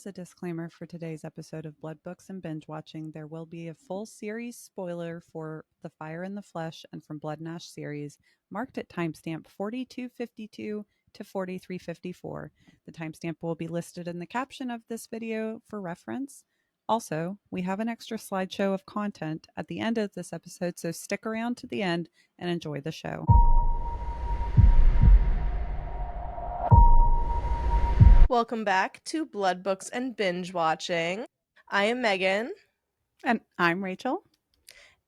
As a disclaimer for today's episode of Blood Books and Binge-Watching, there will be a full series spoiler for The Fire in the Flesh and From Blood and Ash series, marked at timestamp 4252 to 4354. The timestamp will be listed in the caption of this video for reference. Also, we have an extra slideshow of content at the end of this episode, so stick around to the end and enjoy the show. Welcome back to Blood Books and Binge Watching. I am Megan. And I'm Rachel.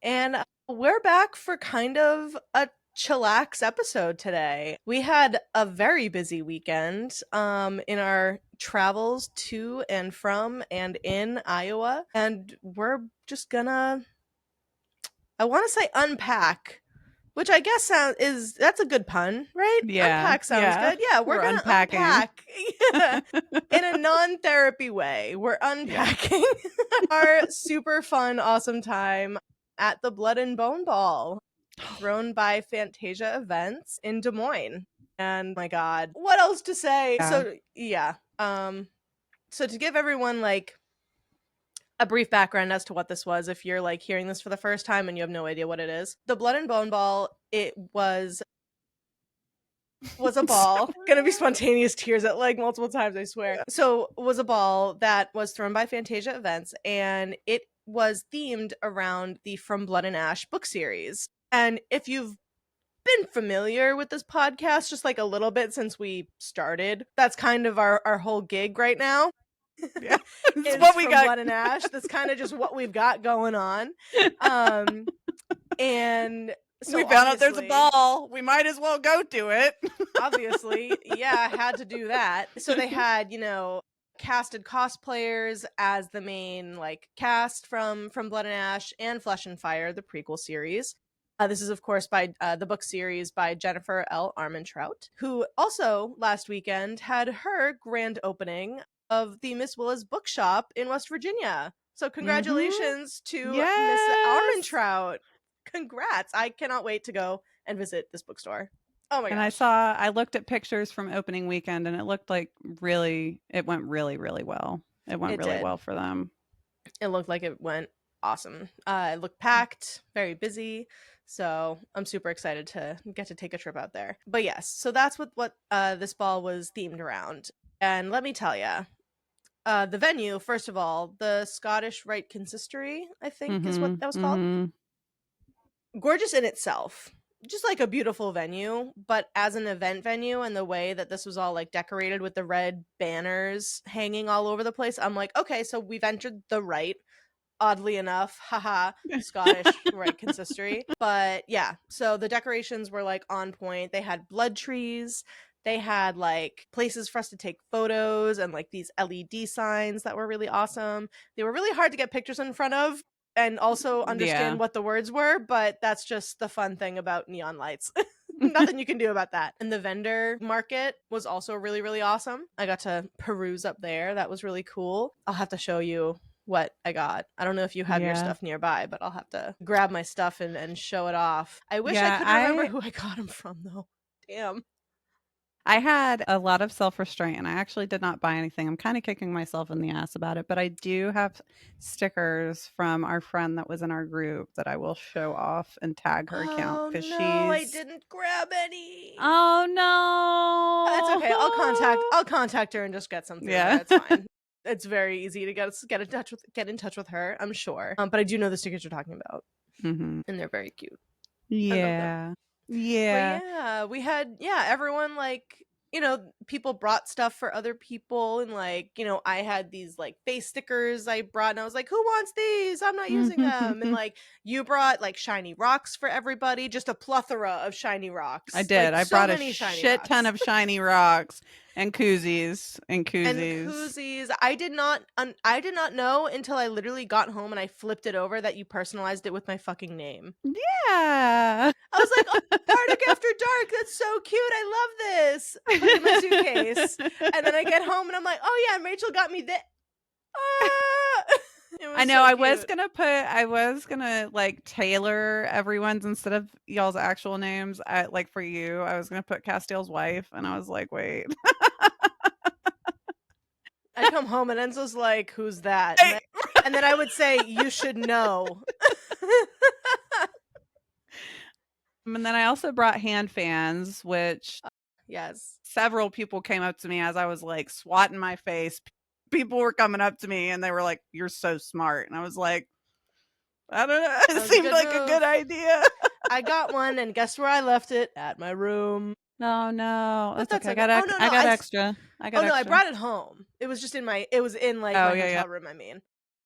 And we're back for kind of a chillax episode today. We had a very busy weekend in our travels to and from and in Iowa. And we're just gonna, I want to say unpack. Which I guess that's a good pun, right? Yeah. Unpack sounds good. Yeah, we're going to unpack in a non-therapy way. We're unpacking our super fun, awesome time at the Blood and Bone Ball, thrown by Phantasia Events in Des Moines. And my God, what else to say? Yeah. So to give everyone like a brief background as to what this was, if you're like hearing this for the first time and you have no idea what it is. The Blood and Bone Ball, it was a ball. Gonna be spontaneous tears at like multiple times, I swear. So was a ball that was thrown by Phantasia Events, and it was themed around the From Blood and Ash book series. And if you've been familiar with this podcast just like a little bit since we started, that's kind of our whole gig right now. Yeah, is what we got. Blood and Ash. That's kind of just what we've got going on. And so we found out there's a ball. We might as well go to it. Obviously, yeah, had to do that. So they had, casted cosplayers as the main like cast from Blood and Ash and Flesh and Fire, the prequel series. This is, of course, by the book series by Jennifer L. Armentrout, who also last weekend had her grand opening of the Miss Willa's bookshop in West Virginia. So congratulations to Miss Armentrout. Congrats. I cannot wait to go and visit this bookstore. Oh my gosh. And I looked at pictures from opening weekend and it looked like it went really, really well. It went really well for them. It looked like it went awesome. It looked packed, very busy. So I'm super excited to get to take a trip out there. But yes, so that's what this ball was themed around. And let me tell you, the venue, first of all, the Scottish Rite Consistory, I think is what that was called. Gorgeous in itself. Just like a beautiful venue, but as an event venue and the way that this was all like decorated with the red banners hanging all over the place, I'm like, okay, so we've entered the right. Oddly enough, haha, Scottish Rite Consistory. But yeah, so the decorations were like on point. They had blood trees. They had like places for us to take photos and like these LED signs that were really awesome. They were really hard to get pictures in front of and also understand what the words were, but that's just the fun thing about neon lights. Nothing you can do about that. And the vendor market was also really, really awesome. I got to peruse up there. That was really cool. I'll have to show you what I got. I don't know if you have your stuff nearby, but I'll have to grab my stuff and show it off. I wish I could remember who I got them from, though. Damn. I had a lot of self-restraint and I actually did not buy anything. I'm kind of kicking myself in the ass about it, but I do have stickers from our friend that was in our group that I will show off and tag her account because I didn't grab any. Oh no. That's okay. I'll contact her and just get something. Yeah, it's fine. It's very easy to get in touch with her, I'm sure. But I do know the stickers you're talking about, and they're very cute. Yeah. Yeah, we had everyone like people brought stuff for other people, and like I had these like face stickers I brought, and I was like, who wants these? I'm not using them. And like you brought like shiny rocks for everybody, just a plethora of shiny rocks. I did. I brought a shit ton of shiny rocks and koozies. I did not know until I literally got home and I flipped it over that you personalized it with my fucking name. Yeah. I was like, oh, Bardic After Dark, that's so cute. I love this. I put it in my suitcase. And then I get home and I'm like, oh yeah, and Rachel got me this. I know. So I was gonna like tailor everyone's instead of y'all's actual names. Like for you, I was gonna put Castiel's wife, and I was like, wait. I come home and Enzo's like, "Who's that?" Right. And then I would say, "You should know." And then I also brought hand fans, which Yes. several people came up to me as I was like swatting my face. People were coming up to me and they were like, "You're so smart." And I was like, I don't know. It That was a seemed good like a good move. idea. I got one, and guess where I left it? At my room. No, no. But That's that's okay. okay. Oh, no, I no, got extra. I oh, got no, I extra. brought it home. It was just in my it was in, like, Oh, my yeah, yeah. hotel room, I mean.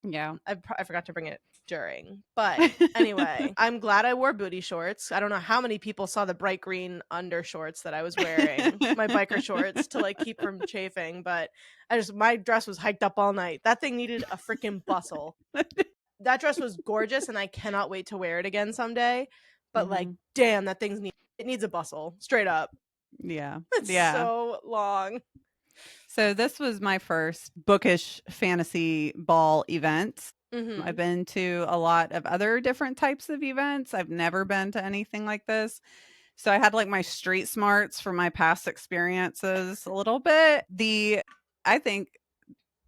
Yeah. I forgot to bring it during. But anyway, I'm glad I wore booty shorts. I don't know how many people saw the bright green undershorts that I was wearing, my biker shorts, to like keep from chafing. But my dress was hiked up all night. That thing needed a freaking bustle. That dress was gorgeous, and I cannot wait to wear it again someday. But like, Mhm. damn, it needs a bustle, straight up. Yeah. It's Yeah. so long. So this was my first bookish fantasy ball event. I've Mm-hmm. been to a lot of other different types of events. I've never been to anything like this. So I had like my street smarts from my past experiences a little bit. I think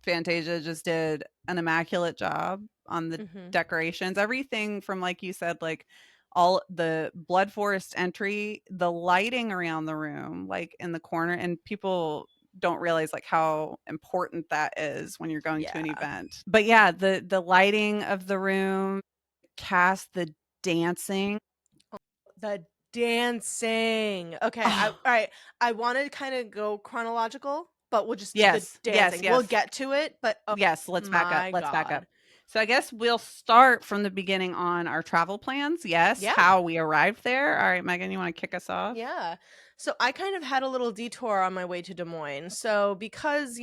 Fantasia just did an immaculate job on the Mm-hmm. decorations. Everything from, like you said, like all the Blood Forest entry, the lighting around the room, like in the corner, and people don't realize like how important that is when you're going to an Yeah. event. But yeah, the lighting of the room, cast, the dancing. The dancing. Okay, all Oh, right. I want to kind of go chronological, but we'll just do the yes, yes, dancing. We'll yes. get to it, but oh Yes, let's back up. my Let's back up. god. So I guess we'll start from the beginning on our travel plans. Yes, Yeah. how we arrived there. All right, Megan, you want to kick us off? Yeah. So I kind of had a little detour on my way to Des Moines. So because,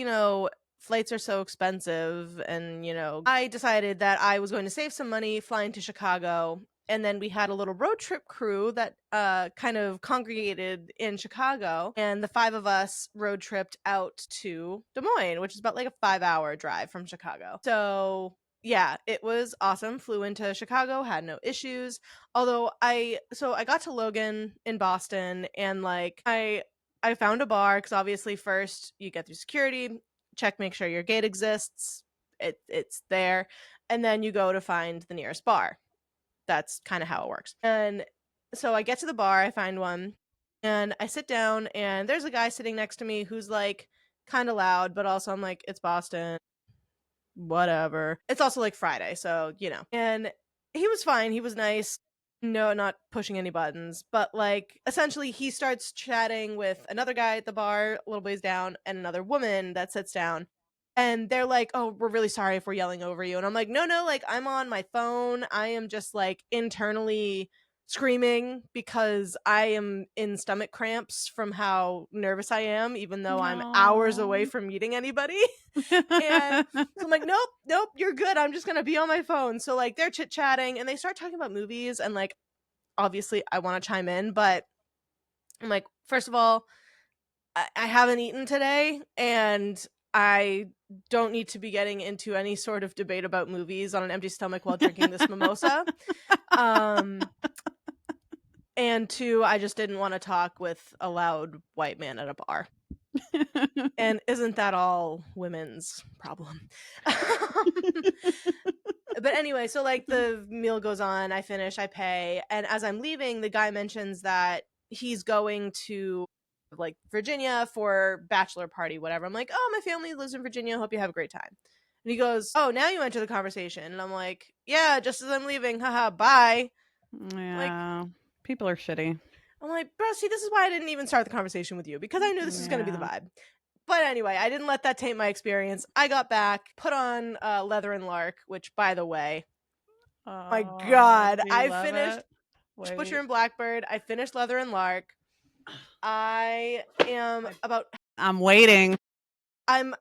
flights are so expensive and, I decided that I was going to save some money flying to Chicago. And then we had a little road trip crew that kind of congregated in Chicago. And the five of us road tripped out to Des Moines, which is about like a 5-hour drive from Chicago. So yeah, it was awesome. Flew into Chicago, had no issues. Although I got to Logan in Boston, and like I found a bar because obviously first you get through security, check, make sure your gate exists, it's there, and then you go to find the nearest bar. That's kind of how it works. And so I get to the bar, I find one, and I sit down, and there's a guy sitting next to me who's like kind of loud, but also I'm like, it's Boston, whatever. It's also like Friday, so And he was fine. He was nice. No, not pushing any buttons, but like essentially he starts chatting with another guy at the bar a little ways down and another woman that sits down. And they're like, "Oh, we're really sorry if we're yelling over you." And I'm like, "No, no, like I'm on my phone. I am just like internally screaming because I am in stomach cramps from how nervous I am, even though I'm hours away No. from meeting anybody." And so I'm like, "Nope, nope, you're good. I'm just gonna be on my phone." So like they're chit chatting and they start talking about movies, and like obviously I want to chime in, but I'm like, first of all, I haven't eaten today, and I don't need to be getting into any sort of debate about movies on an empty stomach while drinking this mimosa. Um, and two, I just didn't want to talk with a loud white man at a bar. And isn't that all women's problem? But anyway, so like the meal goes on, I finish, I pay, and as I'm leaving, the guy mentions that he's going to like Virginia for bachelor party, whatever. I'm like, "Oh, my family lives in Virginia. Hope you have a great time." And he goes, "Oh, now you enter the conversation." And I'm like, "Yeah, just as I'm leaving. Haha, bye." Like, Yeah. People are shitty. I'm like, "Bro, see, this is why I didn't even start the conversation with you, because I knew this was going to be the Yeah. vibe." But anyway, I didn't let that taint my experience. I got back, put on Leather and Lark, which, by the way, my Oh, god, do you I love finished it? Butcher Wait. and Blackbird. I finished Leather and Lark. I am about. I'm waiting. I'm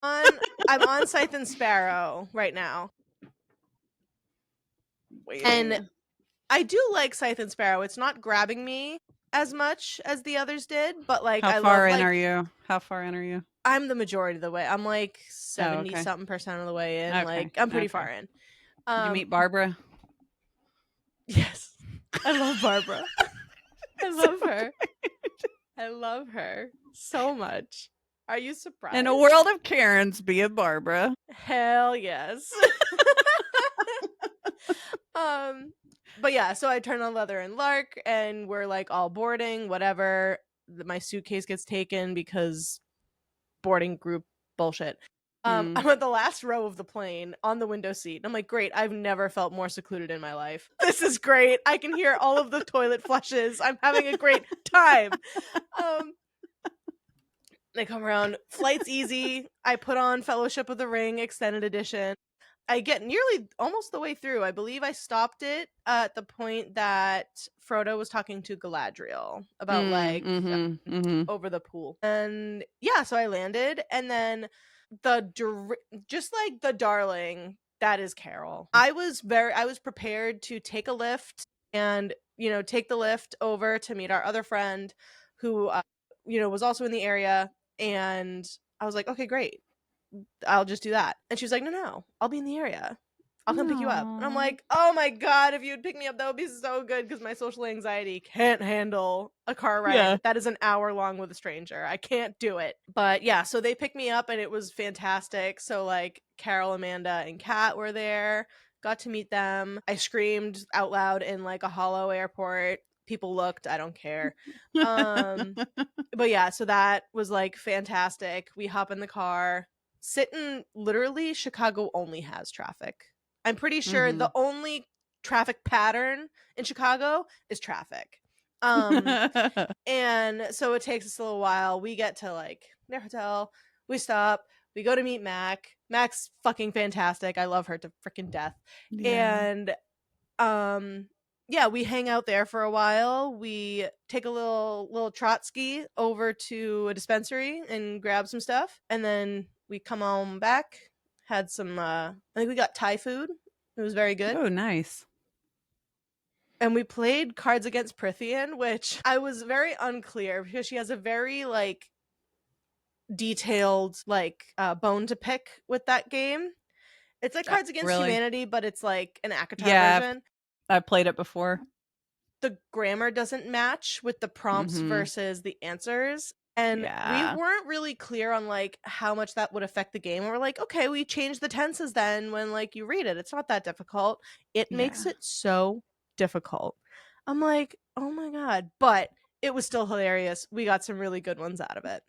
on. I'm on Scythe and Sparrow right now, and Waiting. I do like Scythe and Sparrow. It's not grabbing me as much as the others did, but like How I far love in are like you? How far in are you? I'm the majority of the way. I'm like Oh, 70 okay. something percent of the way in. Okay. Like I'm pretty Okay. far in. Did you meet Barbara? Yes. I love Barbara. I So love her. I love her so much. Are you surprised? In a world of Karens, be a Barbara. Hell yes. But yeah, so I turn on Leather and Lark, and we're like all boarding, whatever. My suitcase gets taken because boarding group bullshit. I'm at the last row of the plane on the window seat. And I'm like, great, I've never felt more secluded in my life. This is great. I can hear all of the toilet flushes. I'm having a great time. They come around. Flight's easy. I put on Fellowship of the Ring Extended Edition. I get nearly almost the way through. I believe I stopped it at the point that Frodo was talking to Galadriel about over the pool. And yeah, so I landed, and then just like the darling that is Carol. I was prepared to take a lift and take the lift over to meet our other friend who was also in the area, and I was like, okay, great, I'll just do that. And she was like, no, I'll be in the area. I'll come pick you up. And I'm like, oh my God, if you'd pick me up, that would be so good, because my social anxiety can't handle a car ride that is an hour long with a stranger. I can't do it. But yeah, so they picked me up, and it was fantastic. So like Carol, Amanda, and Kat were there. Got to meet them. I screamed out loud in like a hollow airport. People looked. I don't care. But yeah, so that was like fantastic. We hop in the car. Sitting, literally, Chicago only has traffic. I'm pretty sure the only traffic pattern in Chicago is traffic. And so it takes us a little while. We get to like their hotel. We stop. We go to meet Mac. Mac's fucking fantastic. I love her to freaking death. Yeah. And yeah, we hang out there for a while. We take a little Trotsky over to a dispensary and grab some stuff, and then we come on back. Had some I think we got Thai food. It was very good. Oh, nice. And we played Cards Against Prithian, which I was very unclear, because she has a very like detailed like bone to pick with that game. It's like Cards Against Humanity, but it's like an ACOTAR version. I've played it before. The grammar doesn't match with the prompts versus the answers. And we weren't really clear on like how much that would affect the game. And we're like, okay, we change the tenses then when like you read it. It's not that difficult. It makes it so difficult. I'm like, oh my God. But it was still hilarious. We got some really good ones out of it.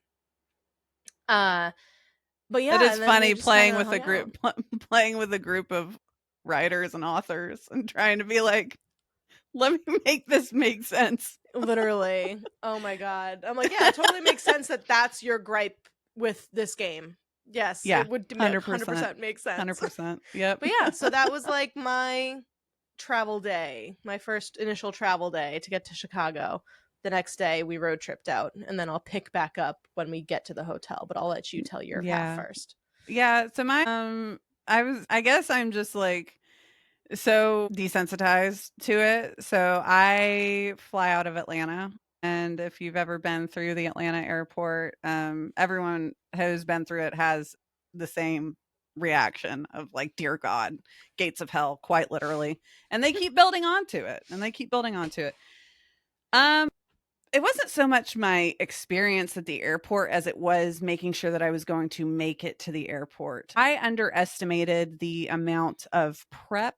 But yeah, it is funny playing with a group, playing with a group of writers and authors and trying to be like, let me make this make sense. Literally. Oh my God. I'm like, yeah, it totally makes sense that that's your gripe with this game. Yes. Yeah. It would 100% make sense. 100%. Yep. But yeah, so that was like my travel day, my first initial travel day to get to Chicago. The next day we road tripped out, and then I'll pick back up when we get to the hotel, but I'll let you tell your half first. Yeah. So my, I guess I'm just like, so desensitized to it. So I fly out of Atlanta, and if you've ever been through the Atlanta airport, everyone who's been through it has the same reaction of like, dear God, gates of hell, quite literally. And they keep building onto it, it wasn't so much my experience at the airport as it was making sure that I was going to make it to the airport. I underestimated the amount of prep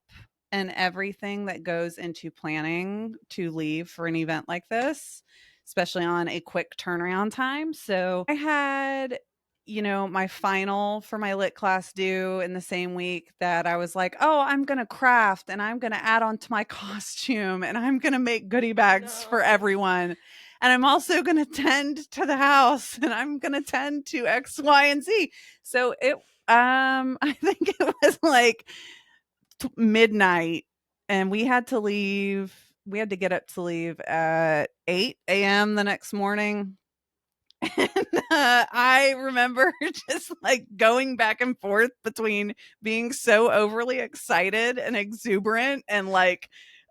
and everything that goes into planning to leave for an event like this, especially on a quick turnaround time. So I had, my final for my lit class due in the same week that I was like, oh, I'm going to craft and I'm going to add on to my costume and I'm going to make goodie bags for everyone. And I'm also going to tend to the house and I'm going to tend to X, Y, and Z. So I think it was like midnight and we had to leave. We had to get up to leave at 8 a.m. the next morning. And I remember just like going back and forth between being so overly excited and exuberant and like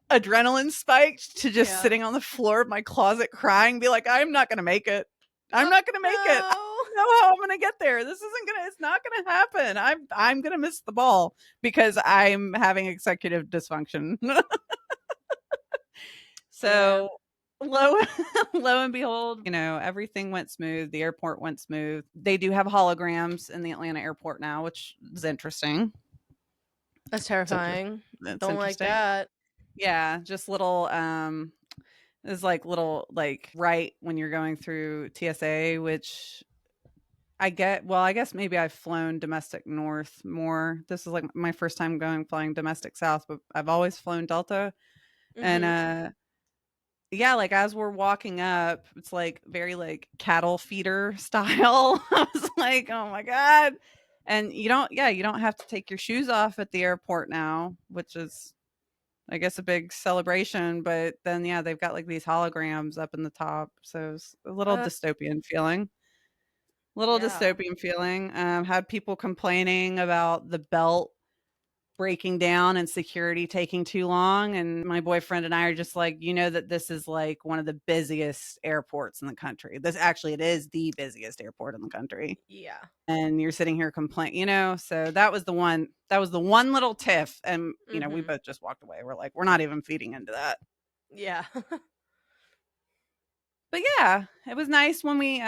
adrenaline spiked to just sitting on the floor of my closet crying, be like, I'm not going to make it. I'm not going to make it. I don't know how I'm going to get there. It's not going to happen. I'm going to miss the ball because I'm having executive dysfunction. So lo lo and behold, everything went smooth. The airport went smooth. They do have holograms in the Atlanta airport now, which is interesting. That's It's inter- terrifying. it's Don't like interesting. that. Yeah, just little is like little like right when you're going through TSA, which I guess maybe I've flown domestic north more. This is like my first time flying domestic south, but I've always flown Delta. And Mhm. yeah, like as we're walking up, it's like very like cattle feeder style. I was like, "Oh my god." And you don't have to take your shoes off at the airport now, which is I guess a big celebration, but then yeah, they've got like these holograms up in the top. So it's a little Uh, dystopian feeling. Little yeah. dystopian feeling. Had people complaining about the belt breaking down and security taking too long. And my boyfriend and I are just like, that this is like one of the busiest airports in the country. This actually, it is the busiest airport in the country. Yeah. And you're sitting here complaining, so that was the one little tiff. And, we Mhm. both just walked away. We're like, we're not even feeding into that. Yeah. But yeah, it was nice when we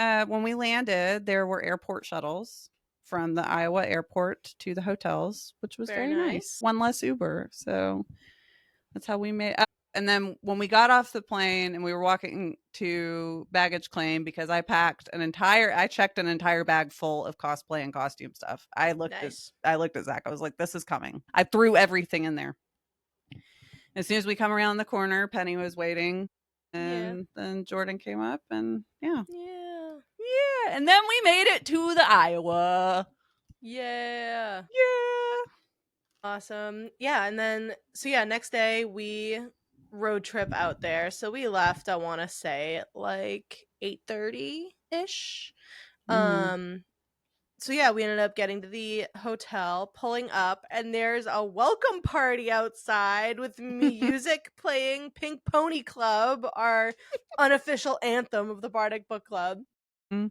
landed, there were airport shuttles from the Iowa airport to the hotels, which was Very very nice. nice. One less Uber. So that's how we made and then when we got off the plane and we were walking to baggage claim because I checked an entire bag full of cosplay and costume stuff. Nice. I looked at Zach. I was like, this is coming. I threw everything in there. As soon as we come around the corner, Penny was waiting, Yeah. and then Jordan came up, and yeah. Yeah. Yeah, and then we made it to the Iowa. Yeah. Yeah. Awesome. Yeah, and then next day we road trip out there. So we left, I want to say like 8:30-ish. Mhm. Um so yeah, we ended up getting to the hotel, pulling up, and there's a welcome party outside with music playing. Pink Pony Club, our unofficial anthem of the Bardic Book Club. Mm,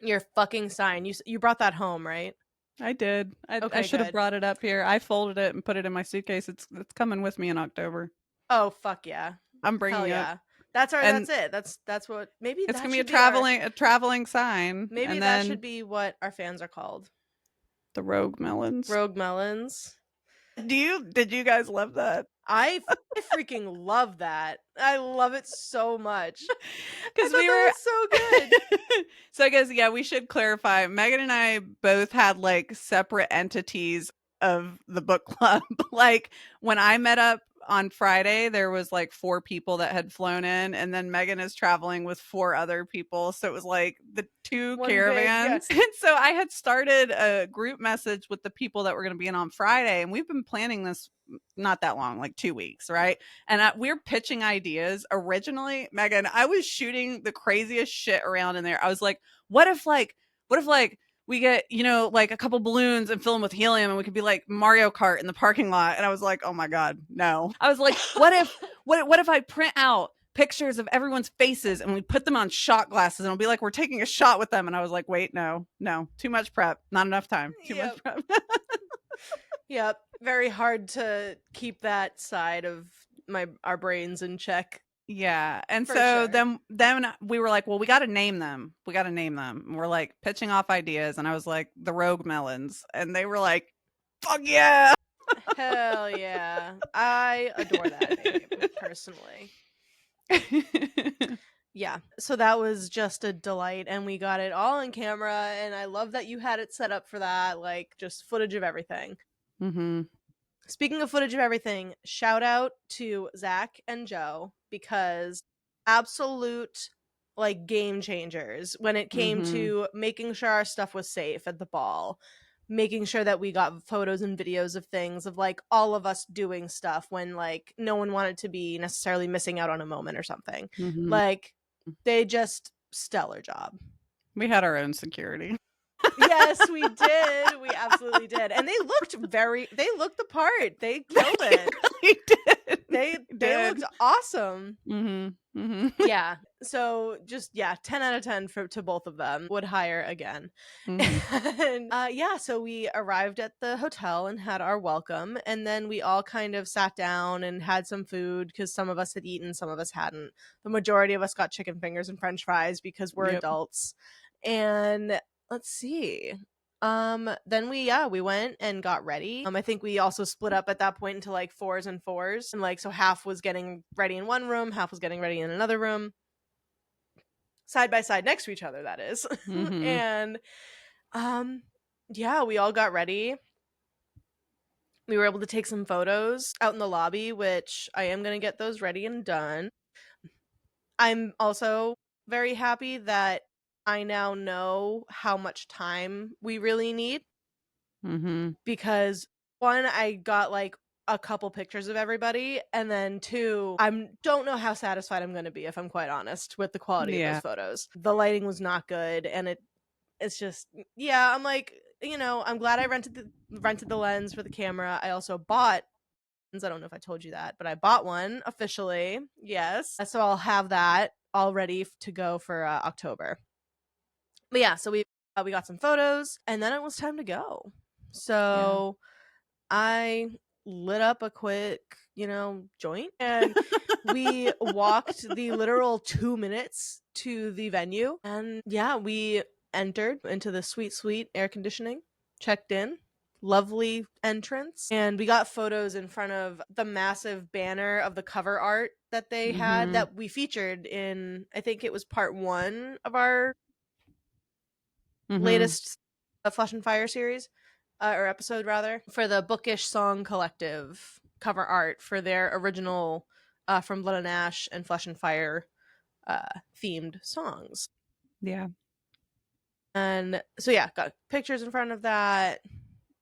Your fucking sign. You brought that home, right? I did. I Okay, should have good. brought it up here. I folded it and put it in my suitcase. It's coming with me in October. Oh fuck yeah. I'm Hell bringing it. yeah. And That's it. That's what maybe it's that going to be should be our a traveling sign, maybe and that should then be what our fans are called. the Rogue Melons. Rogue Melons. Did you guys love that? I freaking love that. I love it so much. I Because thought we that were was so good. so I guess yeah, we should clarify. Megan and I both had like separate entities of the book club. Like when I met up on Friday, there was like 4 people that had flown in, and then Megan is traveling with 4 other people. So it was like the 2 One big caravans. And so I had started a group message with the people that were going to be in on Friday, and we've been planning this not that long, like 2 weeks, right? And we're pitching ideas. Originally, Megan, I was shooting the craziest shit around in there. I was like, what if like we get, like a couple balloons and fill them with helium and we could be like Mario Kart in the parking lot. And I was like, oh my God, no. I was like, what if I print out pictures of everyone's faces and we put them on shot glasses and it'll be like we're taking a shot with them. And I was like, wait, no, too much prep, not enough time, too much Yep. prep. Yep. Very hard to keep that side of our brains in check. Yeah. And For so sure. then we were like, well, we got to name them. We got to name them. And we're like pitching off ideas. And I was like, the Rogue Melons. And they were like, fuck yeah. Hell yeah. I adore that name personally. Yeah. So that was just a delight and we got it all on camera and I love that you had it set up for that, like just footage of everything. Mm-hmm. Speaking of footage of everything, shout out to Zach and Joe because absolute like game changers when it came Mm-hmm. to making sure our stuff was safe at the ball, making sure that we got photos and videos of things of like all of us doing stuff when like no one wanted to be necessarily missing out on a moment or something. Mm-hmm. Like they just stellar job. We had our own security. Yes, we did. We absolutely did. And they looked the part. They killed it. They really did. They did. looked awesome. Mm-hmm. Mm-hmm. Yeah. So just 10 out of 10 to both of them. Would hire again. Mm-hmm. And yeah, so we arrived at the hotel and had our welcome, and then we all kind of sat down and had some food because some of us had eaten, some of us hadn't. The majority of us got chicken fingers and french fries because we're Yep. adults. And let's see. Then we went and got ready. I think we also split up at that point into like fours and fours, and like so half was getting ready in one room, half was getting ready in another room, side by side next to each other, that is. Mm-hmm. And yeah, we all got ready. We were able to take some photos out in the lobby, which I am going to get those ready and done. I'm also very happy that I now know how much time we really need, Mm-hmm. because one, I got like a couple pictures of everybody, and then two, I don't know how satisfied I'm going to be, if I'm quite honest, with the quality of those Yeah. photos. The lighting was not good, and it's just, I'm like, I'm glad I rented the lens for the camera. I also bought, I don't know if I told you that, but I bought one officially. Yes. So I'll have that all ready to go for October. But yeah, so we got some photos, and then it was time to go. Yeah. So I lit up a quick, joint, and we walked the literal 2 minutes to the venue. And yeah, we entered into the sweet air conditioning, checked in, lovely entrance, and we got photos in front of the massive banner of the cover art that they had Mm-hmm. that we featured in, I think it was part 1 of our Mm-hmm. latest Flesh and Fire series, or episode rather, for the Bookish Song Collective cover art for their original From Blood and Ash and Flesh and Fire themed songs. Yeah. And so yeah, got pictures in front of that,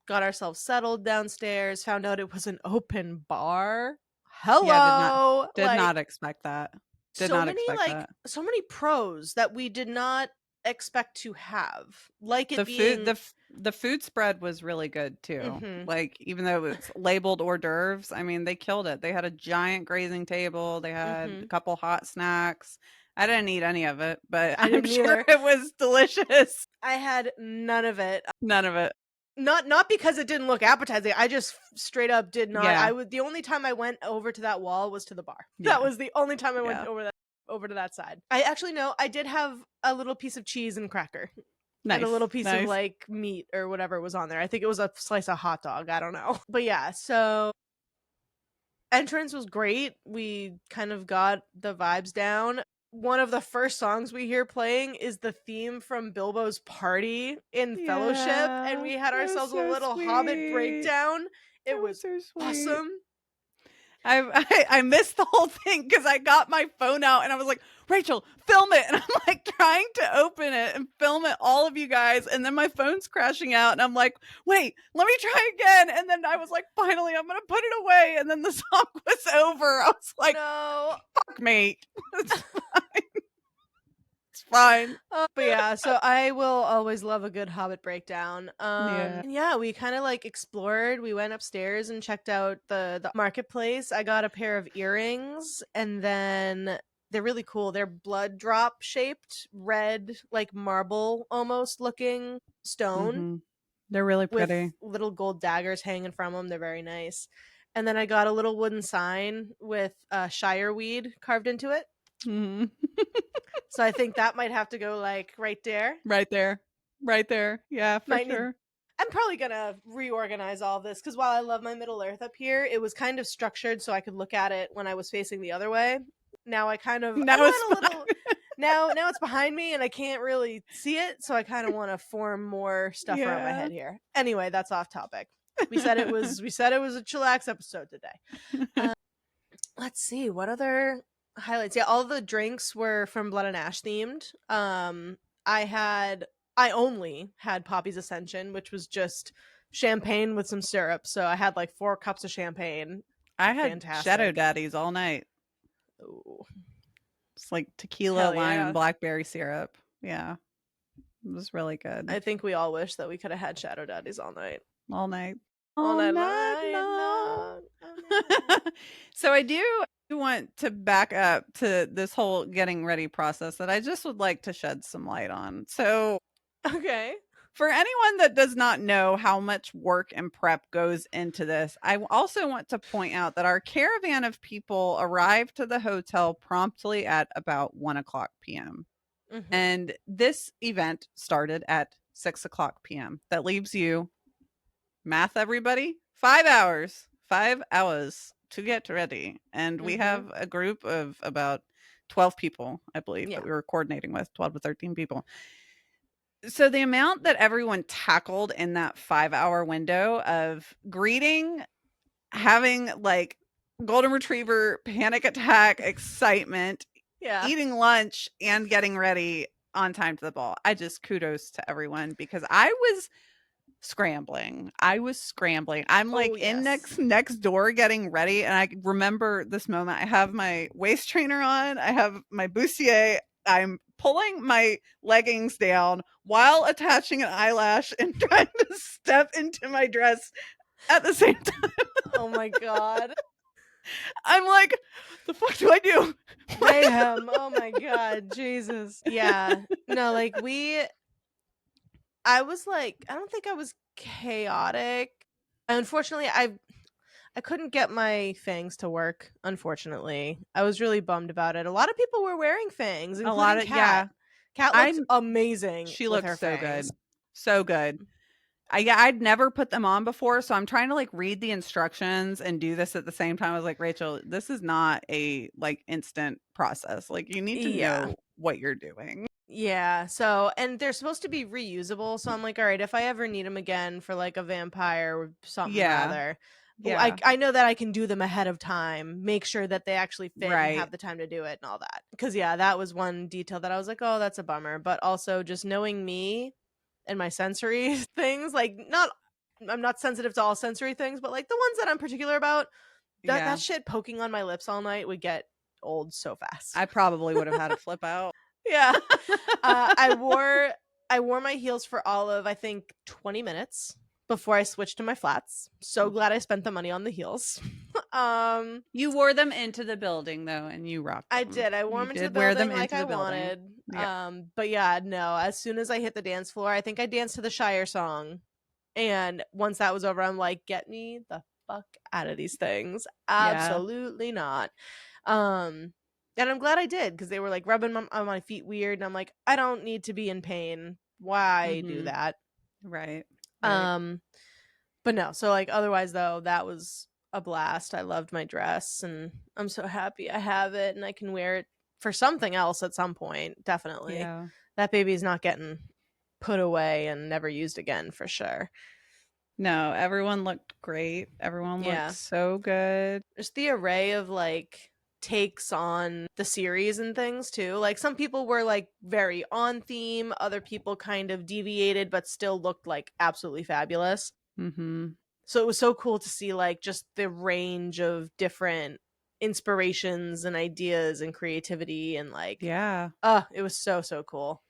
got ourselves settled downstairs, found out it was an open bar. Yeah. Hello. Did Like, not expect that. Did not expect that. so many pros that we did not expect to have, like it The food being the food spread was really good too. mm-hmm, Like even though it's labeled hors d'oeuvres, I mean they killed it. They had a giant grazing table. They had mm-hmm. a couple hot snacks. I didn't eat any of it, but I I'm didn't sure either. it was delicious. I had none of it. None of it. Not because it didn't look appetizing. I just straight up did not. Yeah. The only time I went over to that wall was to the bar. That Yeah. was the only time I went Yeah. over to that side. I actually know I did have a little piece of cheese and cracker and a Nice. little piece of Nice. like meat or whatever was on there. I think it was a slice of hot dog. I don't know. But yeah, so entrance was great. We kind of got the vibes down. One of the first songs we hear playing is the theme from Bilbo's party in Fellowship, and Yeah. we had It was ourselves a so little Hobbit sweet. breakdown. It It was was so sweet. awesome. I missed the whole thing because I got my phone out and I was like, Rachel, film it. And I'm like trying to open it and film it, all of you guys. And then my phone's crashing out. And I'm like, wait, let me try again. And then I was like, finally, I'm going to put it away. And then the song was over. I was like, No. fuck me. It's fine. It's fine. But yeah, so I will always love a good Hobbit breakdown. Yeah. And yeah, we kind of like explored. We went upstairs and checked out the marketplace. I got a pair of earrings, and then they're really cool. They're blood drop shaped, red, like marble almost looking stone Mm-hmm. They're really with pretty. little gold daggers hanging from them. They're very nice. And then I got a little wooden sign with shireweed carved into it. Mm-hmm. So I think that might have to go like right there. Right there. Right there. Yeah, for Might need. sure. I'm probably gonna reorganize all this because while I love my Middle Earth up here, it was kind of structured so I could look at it when I was facing the other way. Now I Now it's went a fine. little. Now it's behind me and I can't really see it, so I kind of want to form more stuff around my Yeah. head here. Anyway, that's off topic. We said it was a chillax episode today. Let's see what other highlights. Yeah, all the drinks were from Blood and Ash themed. I only had Poppy's Ascension, which was just champagne with some syrup. So I had like 4 cups of champagne. I had Fantastic. Shadow Daddies all night. Ooh. It's like tequila, Hell lime, yeah. and blackberry syrup. Yeah. It was really good. I think we all wish that we could have had Shadow Daddies all night. All night. all all night night long. long. So I do want to back up to this whole getting ready process that I just would like to shed some light on. So Okay. for anyone that does not know how much work and prep goes into this, I also want to point out that our caravan of people arrived to the hotel promptly at about 1:00 p.m. Mm-hmm. And this event started at 6:00 p.m. That leaves you, math everybody, 5 hours, 5 hours to get ready. And we Mm-hmm. have a group of about 12 people, I believe, Yeah. that we were coordinating with, 12 to 13 people. So the amount that everyone tackled in that 5-hour window of greeting, having like golden retriever panic attack excitement, Yeah. eating lunch, and getting ready on time to the ball. I just kudos to everyone because I was scrambling. I'm Oh like in yes. next door getting ready, and I remember this moment. I have my waist trainer on, I have my bustier, I'm pulling my leggings down while attaching an eyelash and trying to step into my dress at the same time. Oh my god. I'm like, the fuck do I do? Mayhem. Oh my god. Jesus. Yeah. No, like I was like, I don't think I was chaotic. Unfortunately, I couldn't get my fangs to work, unfortunately. I was really bummed about it. A lot of people were wearing fangs, A lot including of, Kat. yeah. Kat looked I'm amazing She with looks her so fangs. good. So good. I'd never put them on before, so I'm trying to like read the instructions and do this at the same time. I was like, Rachel, this is not a like instant process. Like you need to Yeah. know what you're doing. Yeah. So, and they're supposed to be reusable. So I'm like, all right, if I ever need them again for like a vampire or something Yeah. rather, Yeah. I know that I can do them ahead of time, make sure that they actually fit and Right. have the time to do it and all that. Because, yeah, that was one detail that I was like, oh, that's a bummer. But also just knowing me and my sensory things, like, I'm not sensitive to all sensory things, but like the ones that I'm particular about, that Yeah. shit poking on my lips all night would get old so fast. I probably would have had a flip out. Yeah. I wore my heels for all of I think 20 minutes before I switched to my flats. So glad I spent the money on the heels. um You wore them into the building though, and you rocked I them. did. I wore You them into the did wear them building like into I the building. wanted. Yeah. But yeah, no, as soon as I hit the dance floor, I think I danced to the Shire song. And once that was over, I'm like, get me the fuck out of these things. Yeah. Absolutely not. Um, and I'm glad I did because they were like rubbing on my feet weird, and I'm like, I don't need to be in pain. Why do Mhm. that? Right. Right. Um, but no. So like, otherwise though, that was a blast. I loved my dress, and I'm so happy I have it, and I can wear it for something else at some point. Definitely, Yeah. that baby's not getting put away and never used again for sure. No, everyone looked great. Everyone looked Yeah. so good. Just the array of like takes on the series and things too. Like some people were like very on theme, other people kind of deviated but still looked like absolutely fabulous. Mhm. So it was so cool to see like just the range of different inspirations and ideas and creativity and like Yeah. it was so cool.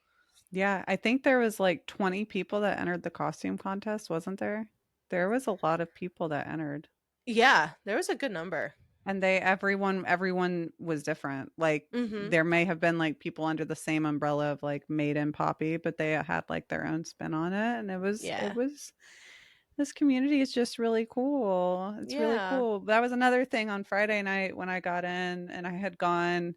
Yeah, I think there was like 20 people that entered the costume contest, wasn't there? There was a lot of people that entered. Yeah, there was a good number. And everyone was different. Like Mhm. there may have been like people under the same umbrella of like Made in Poppy, but they had like their own spin on it, and it Yeah. was this community is just really cool. It's really Yeah. cool. That was another thing on Friday night when I got in and I had gone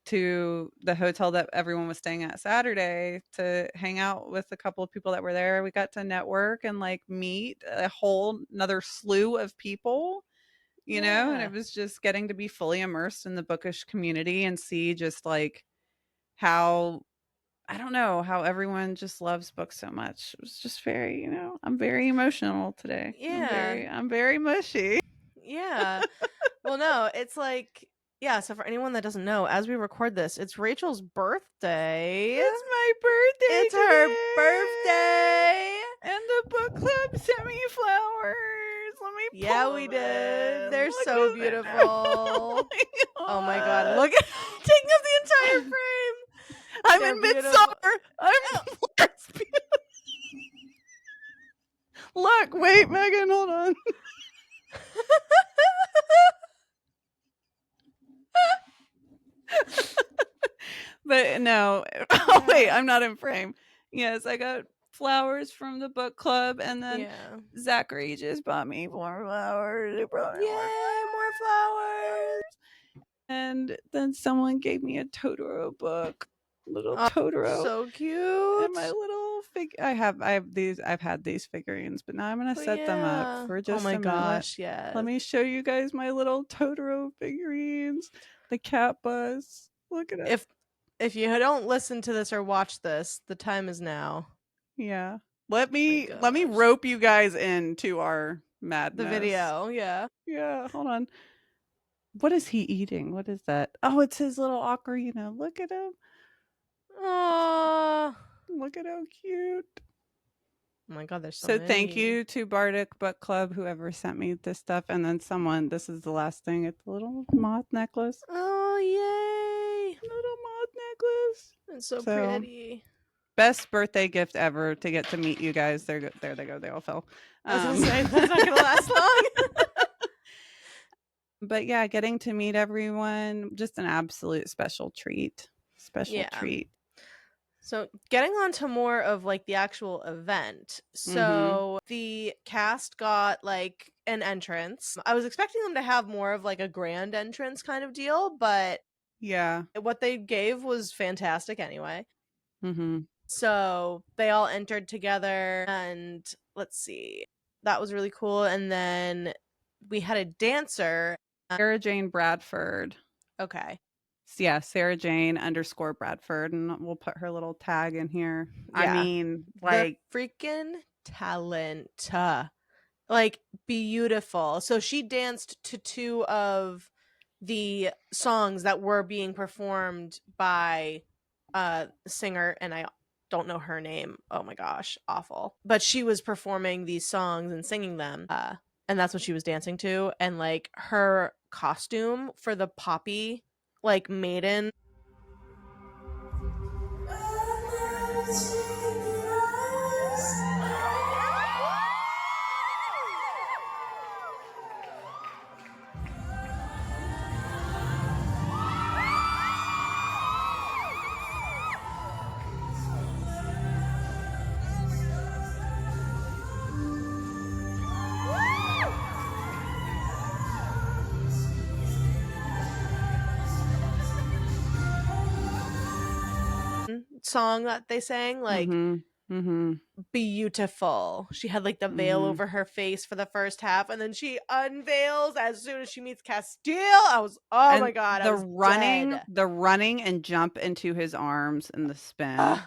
to the hotel that everyone was staying at Saturday to hang out with a couple of people that were there. We got to network and like meet a whole another slew of people, and Yeah. it was just getting to be fully immersed in the bookish community and see just like how I don't know how everyone just loves books so much. It was just very, I'm very emotional today. Yeah. I'm very mushy. Yeah. Well, no, it's like, yeah, so for anyone that doesn't know, as we record this, it's Rachel's birthday. It's my birthday It's her today. birthday. And the book club sent me flowers. Let me Yeah, pull we them did. in. They're Look so at that. beautiful. Oh my god, Oh look at taking up the entire my god. frame. I'm They're in beautiful. midsummer. I'm Florence. Look, wait, Megan, hold on. But no. Oh, wait, I'm not in frame. Yes, I got flowers from the book club, and then Yeah. Zachary just bought me more flowers. He brought me more Yay, more flowers. And then someone gave me a Totoro book, little Oh, Totoro, so and my cute. little I've had these figurines, but now I'm gonna But set them up yeah. for Oh just my a minute. gosh, Let yes. me show you guys my little Totoro figurines. The cat bus. Look at it. If you don't listen to this or watch this, the time is now. Yeah. Let My me gosh. rope you guys into our The madness. video, yeah. Yeah, hold on. What is he eating? What is that? Oh, it's his little ocarina. Look at him. Oh. Look at how cute. Oh my god, there's so So thank many. you to Bardic Book Club, whoever sent me this stuff, and then someone. This is the last thing. It's a little moth necklace. Oh, yay. Little moth necklace. It's so So pretty. best birthday gift ever to get to meet you guys. There they go. They all fell. I was gonna say, that's not gonna last long. But yeah, getting to meet everyone, just an absolute special treat. Special Yeah. treat. So, getting on to more of like the actual event. Mm-hmm. So, the cast got like an entrance. I was expecting them to have more of like a grand entrance kind of deal, but Yeah. what they gave was fantastic anyway. Mm-hmm. So, they all entered together, and let's see. That was really cool. And then we had a dancer. Sarah Jane Bradford. Okay. Yeah, Sarah Jane _ Bradford, and we'll put her little tag in here. I Yeah. mean, The like, freaking talent. Like, beautiful. So she danced to two of the songs that were being performed by a singer, and I don't know her name. Oh my gosh, awful. But she was performing these songs and singing them. And that's what she was dancing to. And like her costume for the poppy, like maiden. Song that they sang, like, mm-hmm, mm-hmm, beautiful. She had like the veil mm-hmm. over her face for the first half, and then she unveils as soon as she meets Castile. Oh my And god, I was dead. the running and jump into his arms and the spin. Ugh.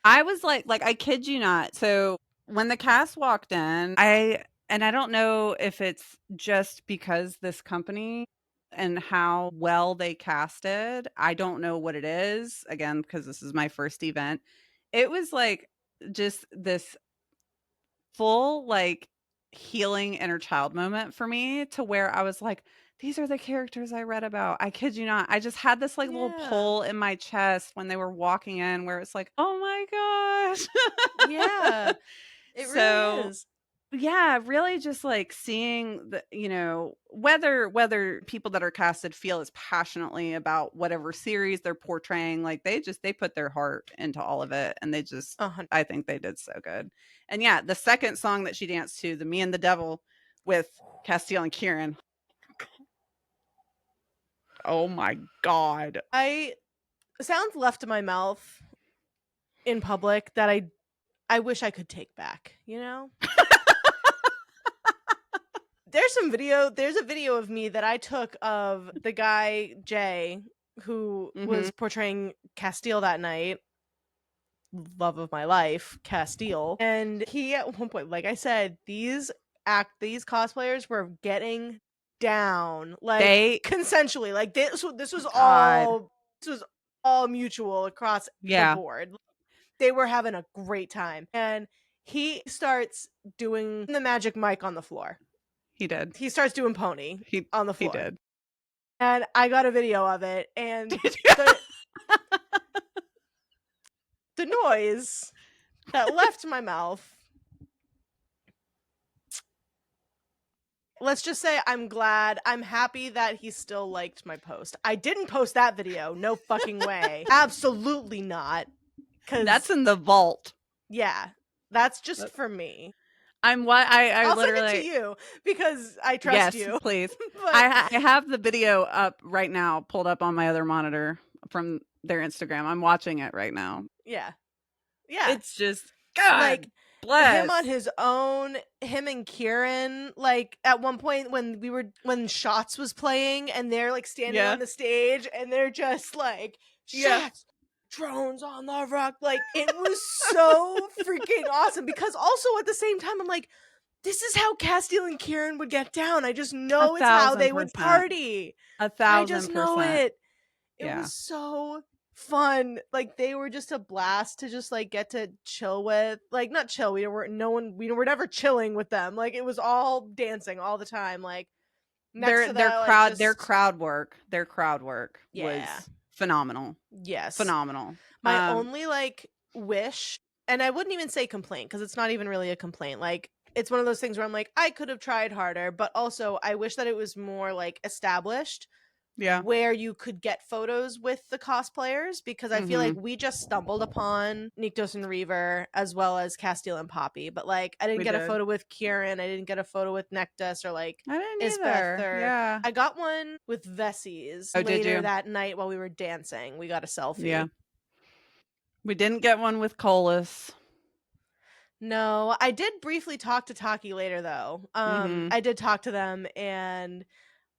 I was like, I kid you not. So when the cast walked in, I don't know if it's just because this company and how well they casted. I don't know what it is. Again, because this is my first event. It was like just this full like healing inner child moment for me to where I was like, these are the characters I read about. I kid you not. I just had this like little Yeah. pull in my chest when they were walking in where it's like, oh my gosh. Yeah. It really So is. yeah, really just like seeing the, whether people that are casted feel as passionately about whatever series they're portraying, like they put their heart into all of it, and they just, 100. I think they did so good. And yeah, the second song that she danced to, the Me and the Devil with Castile and Kieran. Oh my god. I sounds left in my mouth in public that I wish I could take back, you know? There's a video of me that I took of the guy Jay who Mhm. was portraying Castile that night, love of my life, Castile. And he at one point, like I said, these cosplayers were getting down, like They consensually. Like God. this was all mutual across the Yeah, board. They were having a great time. And he starts doing the magic mic on the floor. he did. He starts doing pony on the He floor. did. And I got a video of it, and Did you? the noise that left my mouth let's just say I'm glad. I'm happy that he still liked my post. I didn't post that video. No fucking way. Absolutely not. That's in the vault. Yeah, that's just for me. I I'll literally send it to you because I trust yes, you. please. But I have the video up right now, pulled up on my other monitor from their Instagram. I'm watching it right now. yeah. It's just God like bless. him on his own, him and Kieran, like at one point when Shots was playing and they're like standing on the stage and they're just like Shots, drones on the rock. Like it was so freaking awesome because also at the same time I'm like, this is how Castiel and Kieran would get down. I just know it's how they would 1,000%. party. I just know 1,000%. it. It was so fun. Like they were just a blast to just like get to chill with. Like not chill. We were never chilling with them. Like it was all dancing all the time. Like next to that, their crowd work was phenomenal. Yes. Phenomenal. My only like wish, and I wouldn't even say complaint because it's not even really a complaint. Like it's one of those things where I'm like, I could have tried harder, but also I wish that it was more like established. Yeah. Where you could get photos with the cosplayers because I feel like we just stumbled upon Nyktos and Reaver as well as Castiel and Poppy, but like I didn't get a photo with Kieran, I didn't get a photo with Nektus or like I didn't Isbeth either. or I got one with Vessies later that night while we were dancing. We got a selfie. Yeah. We didn't get one with Colas. No, I did briefly talk to Taki later though. I did talk to them and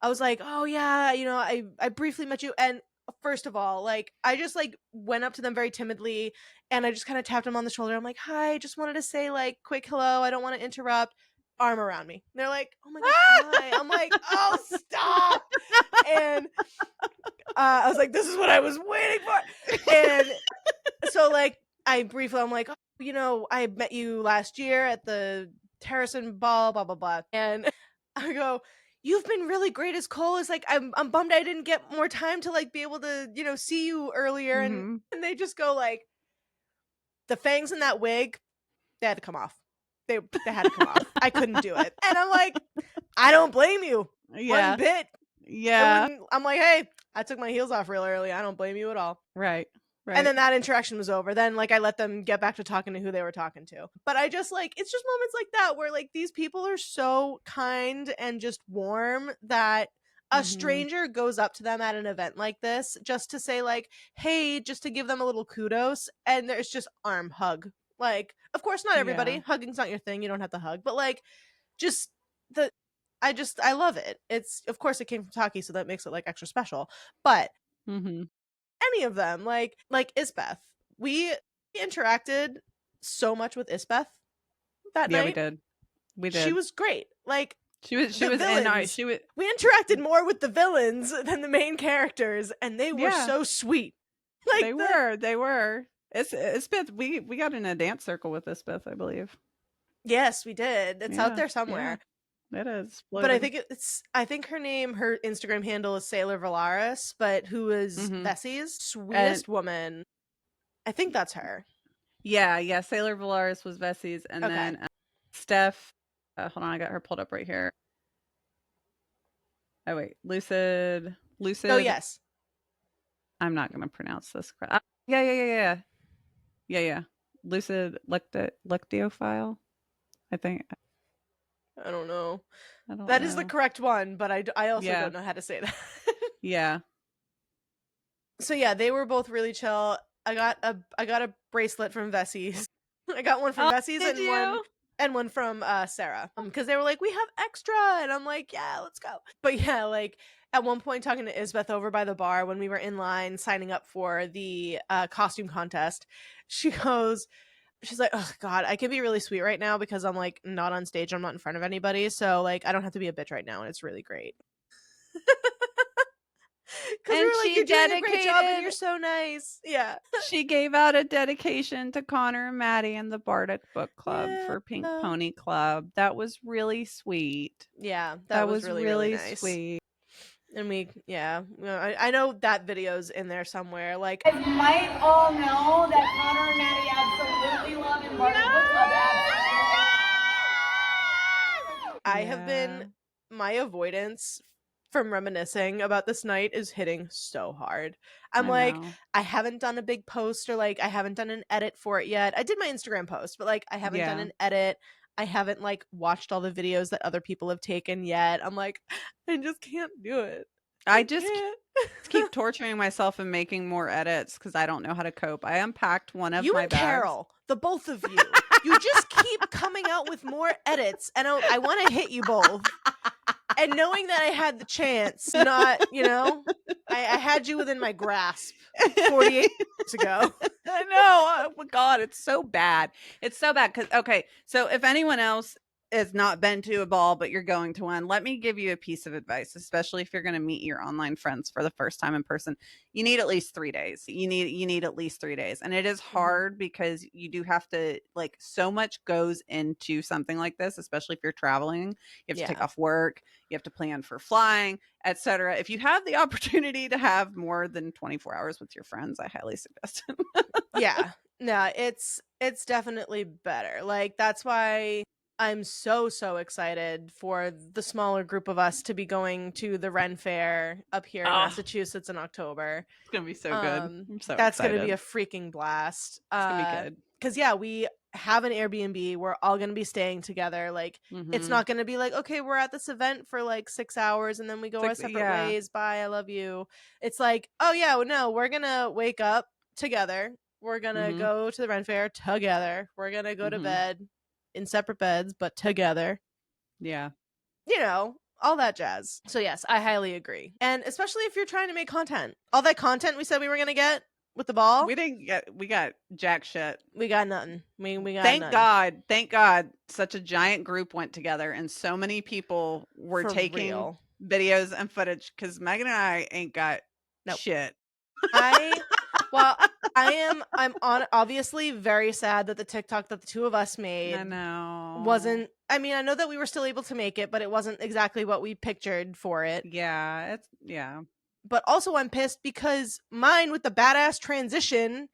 I was like, oh yeah, you know, I briefly met you. And first of all, like I just like went up to them very timidly and I just kind of tapped them on the shoulder. I'm like, hi, just wanted to say like quick hello. I don't want to interrupt. Arm around me. And they're like, oh my gosh, hi. I'm like, oh stop. And I was like, this is what I was waiting for. And so like I'm like, oh, you know, I met you last year at the Terracin ball, blah blah blah. And I go, you've been really great as Cole. Is like I'm bummed I didn't get more time to like be able to, you know, see you earlier. And they just go like, the fangs in that wig, they had to come off. They had to come off. I couldn't do it. And I'm like, I don't blame you. One bit. Yeah. I'm like, hey, I took my heels off real early. I don't blame you at all. Right. And then that interaction was over. Then like I let them get back to talking to who they were talking to. But I just like, it's just moments like that where like these people are so kind and just warm that a stranger goes up to them at an event like this just to say like, hey, just to give them a little kudos. And there's just arm hug. Like, of course, not everybody. Hugging's not your thing. You don't have to hug. But like, just I love it. It's, of course, it came from Taki, so that makes it like extra special. But any of them, like Isbeth, we interacted so much with Isbeth that night. We did. She was great. Like she was villains, we interacted more with the villains than the main characters, and they were so sweet. Like they were. Isbeth, we got in a dance circle with Isbeth, I believe. Yes, we did. It's out there somewhere. It is. But I think her Instagram handle is Sailor Valaris, but who is Bessie's sweetest woman. I think that's her. Yeah. Sailor Valaris was Vessie's, and then Steph. Hold on, I got her pulled up right here. Oh wait, Lucid. Oh yes. I'm not gonna pronounce this. Yeah. Lucid Lectiophile. I think. I don't know. That is the correct one, but I also don't know how to say that. Yeah. So yeah, they were both really chill. I got a bracelet from Vessie's. I got one from Vessie's and one from Sarah. Because they were like, we have extra, and I'm like, yeah, let's go. But yeah, like at one point talking to Isbeth over by the bar when we were in line signing up for the costume contest, she's like, oh god, I can be really sweet right now because I'm like not on stage, I'm not in front of anybody, so like I don't have to be a bitch right now, and it's really great. And we're like, you're doing a great job and you're so nice. Yeah. She gave out a dedication to Connor and Maddie and the Bardic Book Club for Pink Pony Club. That was really sweet. Yeah, that was really nice. Sweet. And I know that video's in there somewhere. Like, you might all know that Connor and Maddie absolutely love and Bardic Book Club. I have been my avoidance from reminiscing about this night is hitting so hard. I'm I like, know. I haven't done a big post, or like I haven't done an edit for it yet. I did my Instagram post, but like I haven't done Yeah. an edit. I haven't like watched all the videos that other people have taken yet. I'm like, I just can't do it. I just can't. keep torturing myself and making more edits because I don't know how to cope. I unpacked one of You my and bags. Carol, the both of you, you just keep coming out with more edits, and I want to hit you both. And knowing that I had the chance, not, I had you within my grasp 48 years ago. I know. Oh my God, it's so bad. It's so bad because, okay, so if anyone else has not been to a ball, but you're going to one, let me give you a piece of advice, especially if you're going to meet your online friends for the first time in person. You need at least 3 days. You need at least 3 days. And it is hard because you do have to, like, so much goes into something like this, especially if you're traveling. You have to take Yeah. off work, you have to plan for flying, etc. If you have the opportunity to have more than 24 hours with your friends, I highly suggest it. Yeah. No, it's definitely better. Like, that's why I'm so excited for the smaller group of us to be going to the Ren Fair up here in Oh, Massachusetts in October. it's gonna be so good. I'm so That's gonna be excited. a freaking blast. It's gonna be good. Because yeah, we have an Airbnb. We're all gonna be staying together. Like, it's not gonna be like, okay, we're at this event for like 6 hours and then we go our separate ways. Bye, I love you. It's like, oh yeah, well, no, we're gonna wake up together. We're gonna go to the Ren Fair together. We're gonna go to bed in separate beds, but together. Yeah. All that jazz. So yes, I highly agree. And especially if you're trying to make content. All that content we said we were going to get with the ball, We got jack shit. we got nothing. We got Thank nothing. God such a giant group went together and so many people were For taking real. videos and footage because Megan and I ain't got Nope. shit. I'm obviously very sad that the TikTok that the two of us made I know. wasn't, I mean, I know that we were still able to make it, but it wasn't exactly what we pictured for it. Yeah, But also I'm pissed because mine with the badass transition,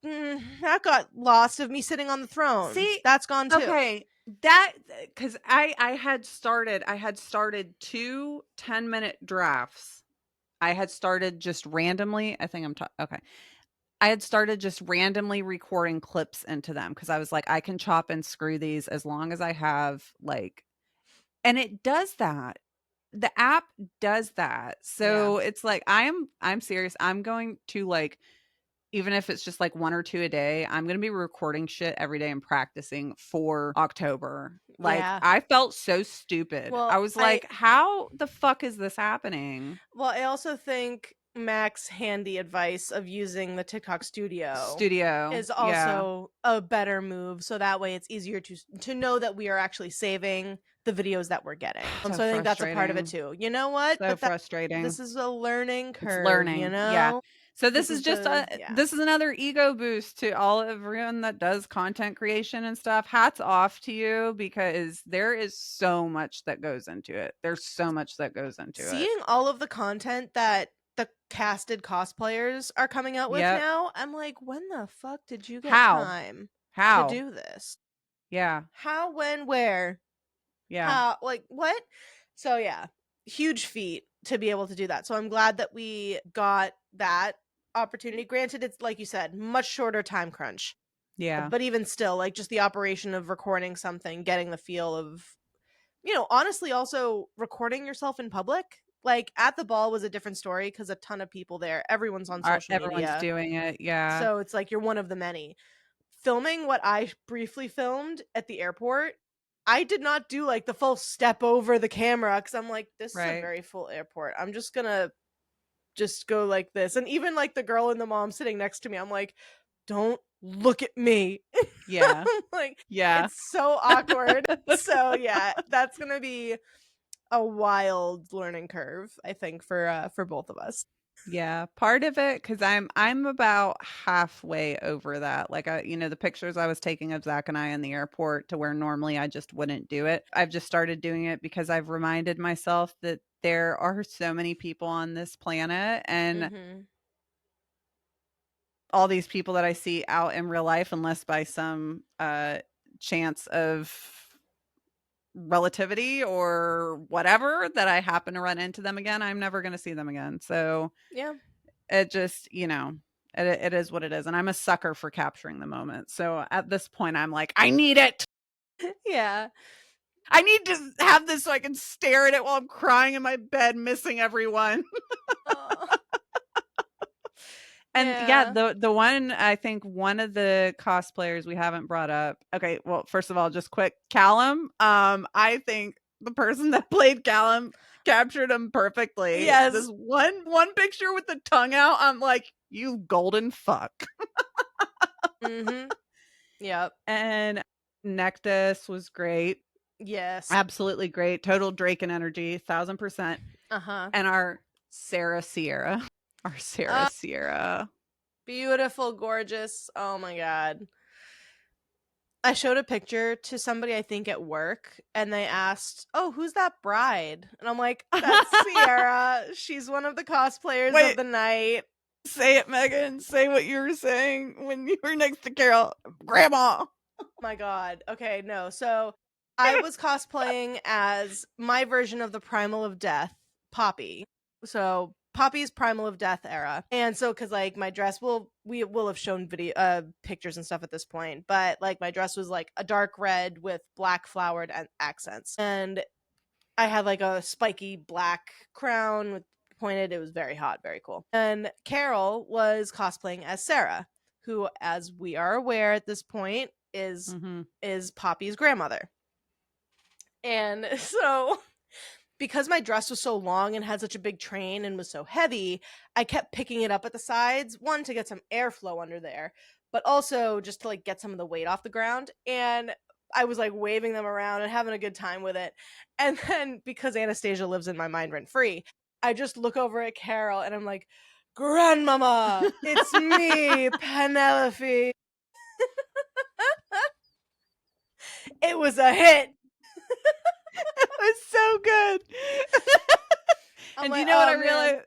that got lost of me sitting on the throne. See, that's gone too. Okay, that because I had started 2 10-minute drafts. I had started just randomly. I think okay. I had started just randomly recording clips into them because I was like, I can chop and screw these as long as I have like, and it does that. The app does that. So it's like I'm serious. I'm going to like, even if it's just like 1 or 2 a day, I'm going to be recording shit every day and practicing for October. Like, Yeah. I felt so stupid. Well, I was like, how the fuck is this happening? Well, I also think Mac's handy advice of using the TikTok studio is also a better move. So that way it's easier to know that we are actually saving the videos that we're getting. So I think that's a part of it too. You know what? So frustrating. This is a learning curve. It's learning. Yeah. So this is just this is another ego boost to all of everyone that does content creation and stuff. Hats off to you because there is so much that goes into it. There's so much that goes into it. Seeing all of the content that the casted cosplayers are coming out with now, I'm like, when the fuck did you get time to do this? Yeah. How, when, where? Yeah. How, like, what? So yeah, huge feat to be able to do that. So I'm glad that we got that opportunity. Granted, it's like you said, much shorter time crunch. Yeah. But even still, like, just the operation of recording something, getting the feel of, honestly, also recording yourself in public. Like, at the ball was a different story because a ton of people there. Everyone's on social media. Everyone's doing it. Yeah. So it's like you're one of the many. Filming what I briefly filmed at the airport, I did not do like the full step over the camera because I'm like, this is a very full airport. I'm just gonna just go like this. And even like the girl and the mom sitting next to me, I'm like, don't look at me. Yeah. Like, yeah. It's so awkward. So yeah, that's gonna be a wild learning curve, I think, for both of us. Yeah, part of it because I'm about halfway over that. Like the pictures I was taking of Zach and I in the airport to where normally I just wouldn't do it. I've just started doing it because I've reminded myself that there are so many people on this planet and all these people that I see out in real life, unless by some chance of relativity or whatever that I happen to run into them again, I'm never going to see them again. So Yeah. it just, it is what it is. And I'm a sucker for capturing the moment. So at this point, I'm like, I need it. Yeah. I need to have this so I can stare at it while I'm crying in my bed, missing everyone. Oh. And yeah, the one, I think one of the cosplayers we haven't brought up. Okay, well, first of all, just quick, Callum. I think the person that played Callum captured him perfectly. Yes. This one picture with the tongue out, I'm like, you golden fuck. Mm-hmm. Yep. And Nectus was great. Yes. Absolutely great. Total Draken energy, 1000%. Uh-huh. And our Sarah Sierra. Our Sarah Sierra. Beautiful, gorgeous. Oh my god. I showed a picture to somebody, I think at work, and they asked, "Oh, who's that bride?" And I'm like, "That's Sierra. She's one of the cosplayers of the night." Say it, Megan. Say what you were saying when you were next to Carol. Grandma. Oh my god. Okay, no. So I was cosplaying as my version of the Primal of Death, Poppy. So Poppy's Primal of Death era. And so cuz like my dress we will have shown video pictures and stuff at this point, but like my dress was like a dark red with black flowered accents. And I had like a spiky black crown with pointed. It was very hot, very cool. And Carol was cosplaying as Sarah, who, as we are aware at this point, is Poppy's grandmother. And so because my dress was so long and had such a big train and was so heavy, I kept picking it up at the sides, one to get some airflow under there, but also just to like get some of the weight off the ground. And I was like waving them around and having a good time with it. And then because Anastasia lives in my mind rent free, I just look over at Carol and I'm like, "Grandmama, it's me, Penelope." It was a hit. It was so good. And like, do you know what I realized?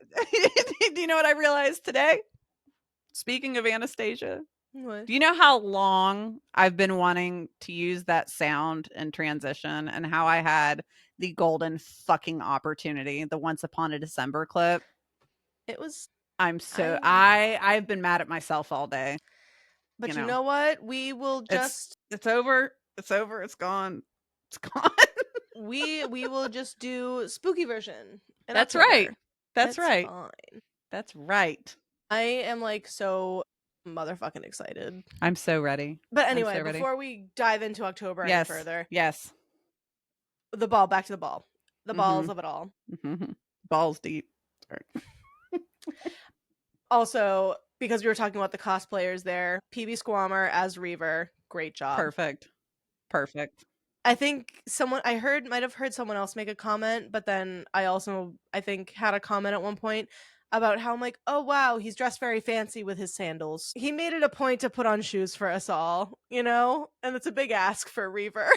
Do you know what I realized today? Speaking of Anastasia, What? do you know how long I've been wanting to use that sound in transition and how I had the golden fucking opportunity, the Once Upon a December clip? It was. I've been mad at myself all day. But you know what? We will just. It's over. It's over. It's gone. It's gone. we will just do spooky version. That's right. That's It's right. Fine. That's right. I am like so motherfucking excited. I'm so ready. But anyway, before we dive into October any further, yes, the ball. Back to the ball. The balls of it all. Mm-hmm. Balls deep. Sorry. Also, because we were talking about the cosplayers there, PB Squammer as Reaver, great job. Perfect. I think might have heard someone else make a comment, but then I also, I think, had a comment at one point about how I'm like, oh wow, he's dressed very fancy with his sandals. He made it a point to put on shoes for us all, and it's a big ask for Reaver.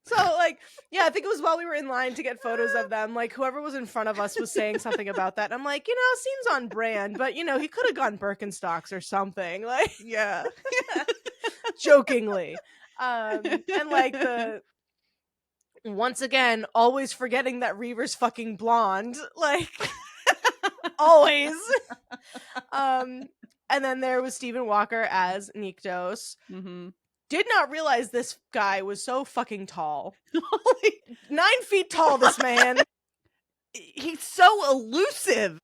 So, like, yeah, I think it was while we were in line to get photos of them, like, whoever was in front of us was saying something about that. I'm like, seems on brand, but, he could have gone Birkenstocks or something. Like, yeah. Jokingly. And, like, once again, always forgetting that Reaver's fucking blonde. Like, always. And then there was Stephen Walker as Nyktos. Mm-hmm. Did not realize this guy was so fucking tall. 9 feet tall, this man. He's so elusive.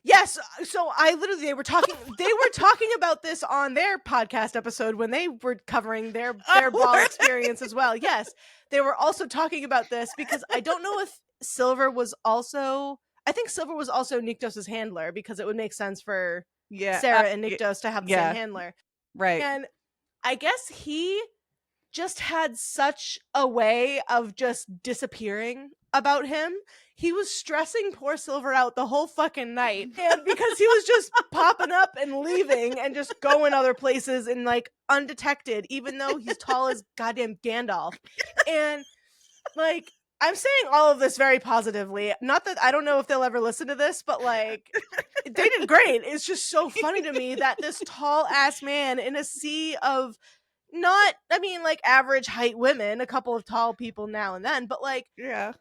Yes, so they were talking about this on their podcast episode when they were covering their ball experience as well. Yes, they were also talking about this because I don't know if Silver was also Nyktos' handler, because it would make sense for Sarah and Nyktos to have the same handler. Right. And I guess he just had such a way of just disappearing about him. He was stressing poor Silver out the whole fucking night. And because he was just popping up and leaving and just going other places and like undetected, even though he's tall as goddamn Gandalf. And like, I'm saying all of this very positively. Not that I don't know if they'll ever listen to this, but like, they did great. It's just so funny to me that this tall ass man in a sea of not, I mean, like average height women, a couple of tall people now and then, but like, Yeah.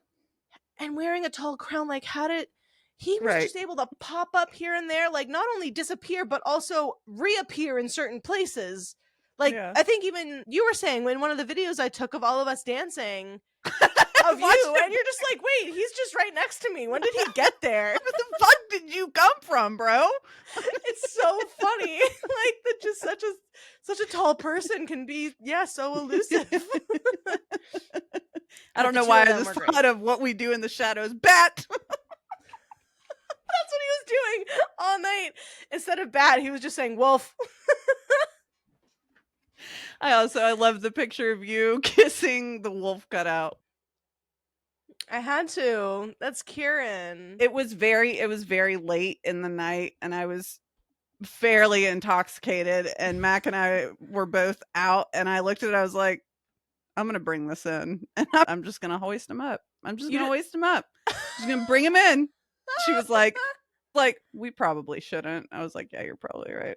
and wearing a tall crown, like how did he was Right. just able to pop up here and there, like not only disappear but also reappear in certain places. Like Yeah. I think even you were saying when one of the videos I took of all of us dancing of Watched you, him. and you're just like, wait, he's just right next to me. When did he get there? Where the fuck did you come from, bro? It's so funny. Like that just such a tall person can be, yeah, so elusive. I don't the know two why of I them just were great. thought of What We Do in the Shadows. Bat. That's what he was doing all night. Instead of bat, he was just saying wolf. I love the picture of you kissing the wolf cutout. I had to. That's Kieran. It was very late in the night, and I was fairly intoxicated, and Mac and I were both out, and I looked at it, I was like, I'm gonna bring this in, and I'm just gonna hoist him up. I'm just gonna hoist him up. Just gonna bring him in. She was like, we probably shouldn't. I was like, yeah, you're probably right.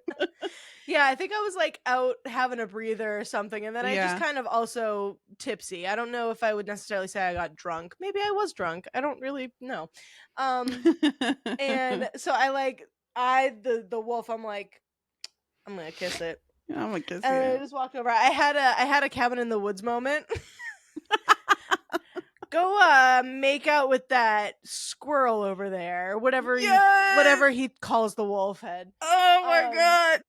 Yeah, I think I was like out having a breather or something, and then I just kind of also tipsy. I don't know if I would necessarily say I got drunk. Maybe I was drunk. I don't really know. And so the wolf, I'm like, I'm gonna kiss it. I'm gonna kiss and you. I just walked over. I had a cabin in the woods moment. Go make out with that squirrel over there, whatever he calls the wolf head. Oh my god.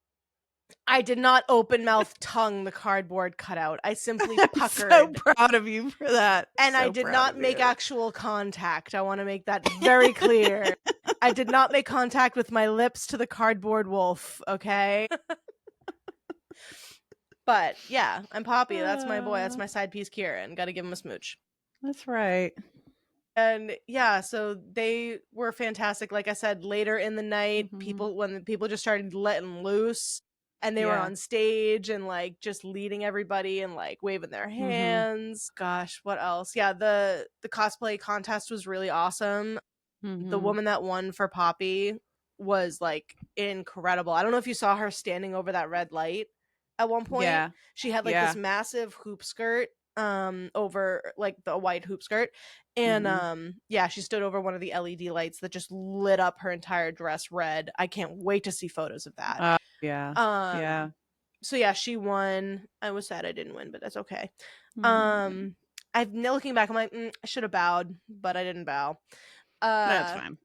I did not open mouth tongue the cardboard cutout. I simply puckered. I'm so proud of you for that. And I did not make actual contact. I want to make that very clear. I did not make contact with my lips to the cardboard wolf, okay? But yeah, I'm Poppy. That's my boy. That's my side piece, Kieran. Got to give him a smooch. That's right. And yeah, so they were fantastic. Like I said, later in the night, Mhm. when the people just started letting loose, and they were on stage and like just leading everybody and like waving their hands. Gosh, what else? Yeah, the cosplay contest was really awesome. The woman that won for Poppy was like incredible. I don't know if you saw her standing over that red light at one point. Yeah. She had like this massive hoop skirt over like the white hoop skirt, and yeah, she stood over one of the LED lights that just lit up her entire dress red. I can't wait to see photos of that. Yeah. So yeah, she won. I was sad I didn't win, but that's okay. Mhm. I've looking back, I'm like, I should have bowed, but I didn't bow. That's fine.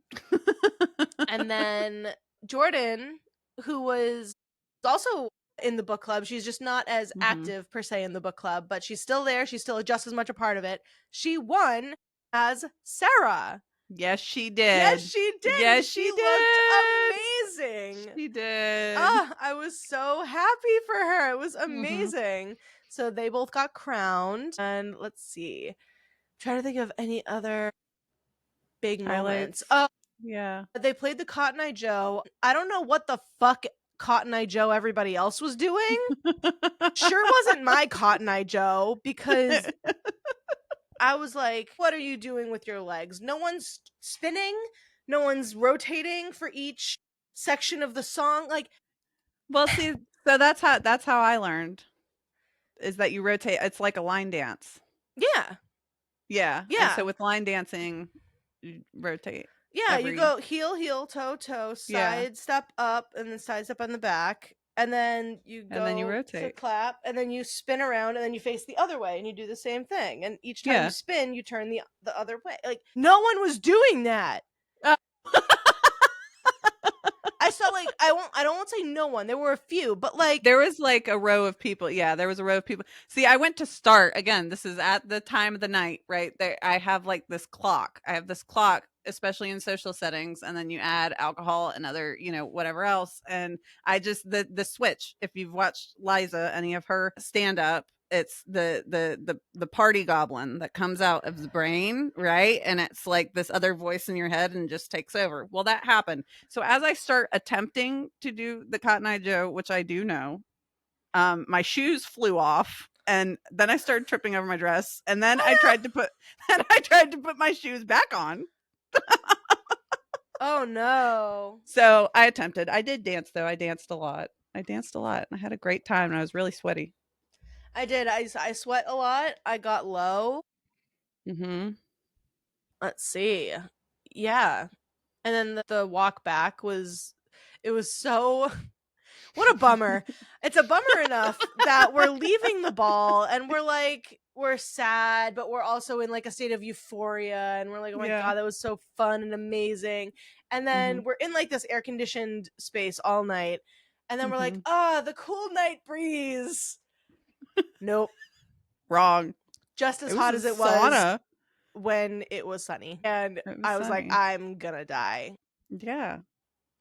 And then Jordan, who was also in the book club, she's just not as active per se in the book club, but she's still there. She's still just as much a part of it. She won as Sarah. Yes, she did. Yes, she did. Yes, she she looked amazing. She did. I was so happy for her. It was amazing. So they both got crowned. And let's see. I'm trying to think of any other big moments. Oh, yeah. they played the Cotton Eye Joe. I don't know what the fuck Cotton Eye Joe everybody else was doing. Sure wasn't my Cotton Eye Joe, because I was like, what are you doing with your legs? No one's spinning. No one's rotating for each section of the song. Like, well, see, so that's how I learned, is that you rotate. It's like a line dance. Yeah. Yeah. Yeah. And so with line dancing, you rotate. Yeah, you go heel, toe, side step up, and then side step on the back. And then you go, and then you rotate to clap, and then you spin around, and then you face the other way, and you do the same thing. And each time you spin, you turn the other way. Like, no one was doing that. I saw, like, I don't want to say no one. There were a few, but like there was like a row of people. Yeah, there was a row of people. See, I went to start again. This is at the time of the night, right? There, I have like this clock. I have this clock, especially in social settings, and then you add alcohol and other, whatever else. And I just the switch. If you've watched Liza, any of her stand up, it's the party goblin that comes out of the brain, right? And it's like this other voice in your head and just takes over. Well, that happened. So as I start attempting to do the Cotton Eye Joe, which I do know, my shoes flew off, and then I started tripping over my dress, and then I tried to put my shoes back on. Oh no. So I attempted. I did dance though. I danced a lot. I had a great time, and I was really sweaty. I did. I sweat a lot. I got low. Mm-hmm. Let's see. Yeah. And then the walk back it was so what a bummer. It's a bummer enough that we're leaving the ball and we're sad, but we're also in like a state of euphoria and we're like, oh my Yeah. God, that was so fun and amazing. And then we're in like this air conditioned space all night. And then we're like, the cool night breeze. Nope. Wrong. Just as It was hot a as it was sauna. when it was sunny. And It was I was like, sunny. I'm gonna die. Yeah.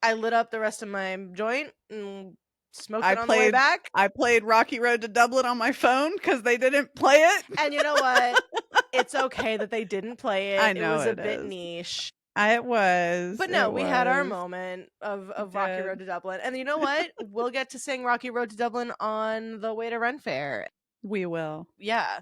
I lit up the rest of my joint and smoked I it on the way back. played Rocky Road to Dublin on my phone because they didn't play it. And you know what? It's okay that they didn't play it. I It know was a it bit is. niche. It was. But no, It we had our was. moment of We Rocky did. Road to Dublin. And you know what? We'll get to sing Rocky Road to Dublin on the way to Ren Fair. We will. Yeah.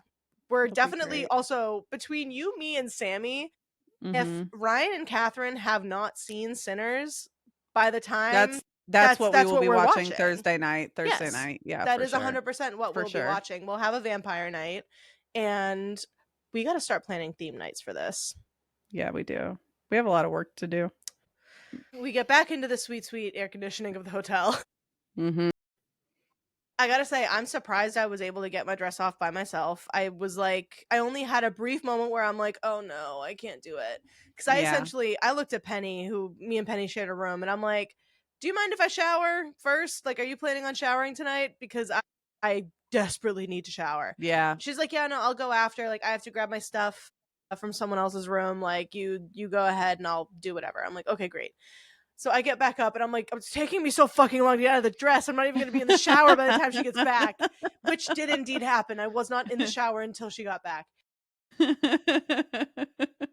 We're It'll be definitely great. also between you, me, and Sammy. If Mhm. Ryan and Catherine have not seen Sinners by the time That's what we will be we're watching Thursday night. Yes, Yeah, that for is sure. 100% what For we'll be sure. watching. We'll have a vampire night, and we got to start planning theme nights for this. Yeah, we do. We have a lot of work to do. We get back into the sweet, sweet air conditioning of the hotel. Mhm. I gotta say, I'm surprised I was able to get my dress off by myself. I was like, I only had a brief moment where I'm like, oh no, I can't do it. Because I looked at Penny, me and Penny shared a room, and I'm like, do you mind if I shower first? Like, are you planning on showering tonight? Because I desperately need to shower. Yeah. She's like, yeah, no, I'll go after. Like, I have to grab my stuff from someone else's room. Like, you go ahead and I'll do whatever. I'm like, okay, great. So I get back up and I'm like, it's taking me so fucking long to get out of the dress. I'm not even going to be in the shower by the time she gets back, which did indeed happen. I was not in the shower until she got back.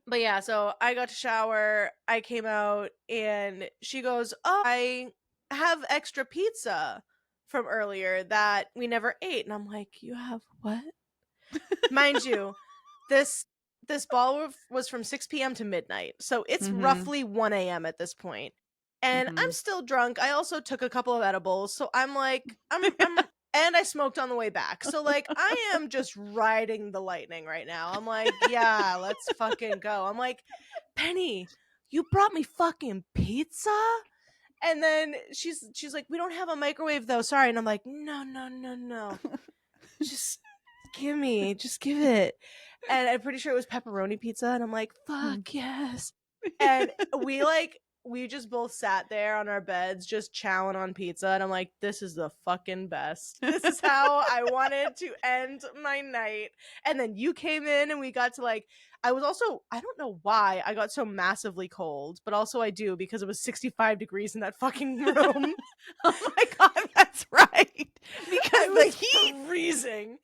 But yeah, so I got to shower. I came out and she goes, oh, I have extra pizza from earlier that we never ate. And I'm like, you have what? Mind you, this ball was from 6 p.m. to midnight. So it's roughly 1 a.m. at this point. And I'm still drunk. I also took a couple of edibles. So I'm like, I'm and I smoked on the way back. So like I am just riding the lightning right now. I'm like, yeah, let's fucking go. I'm like, Penny, you brought me fucking pizza? And then she's like, we don't have a microwave though. Sorry. And I'm like, no. Just give it. And I'm pretty sure it was pepperoni pizza. And I'm like, fuck yes. And we just both sat there on our beds just chowing on pizza. And I'm like, this is the fucking best. This is how I wanted to end my night. And then you came in and we got to I don't know why I got so massively cold, but also I do because it was 65 degrees in that fucking room. Oh my God, that's right. Because the heat freezing.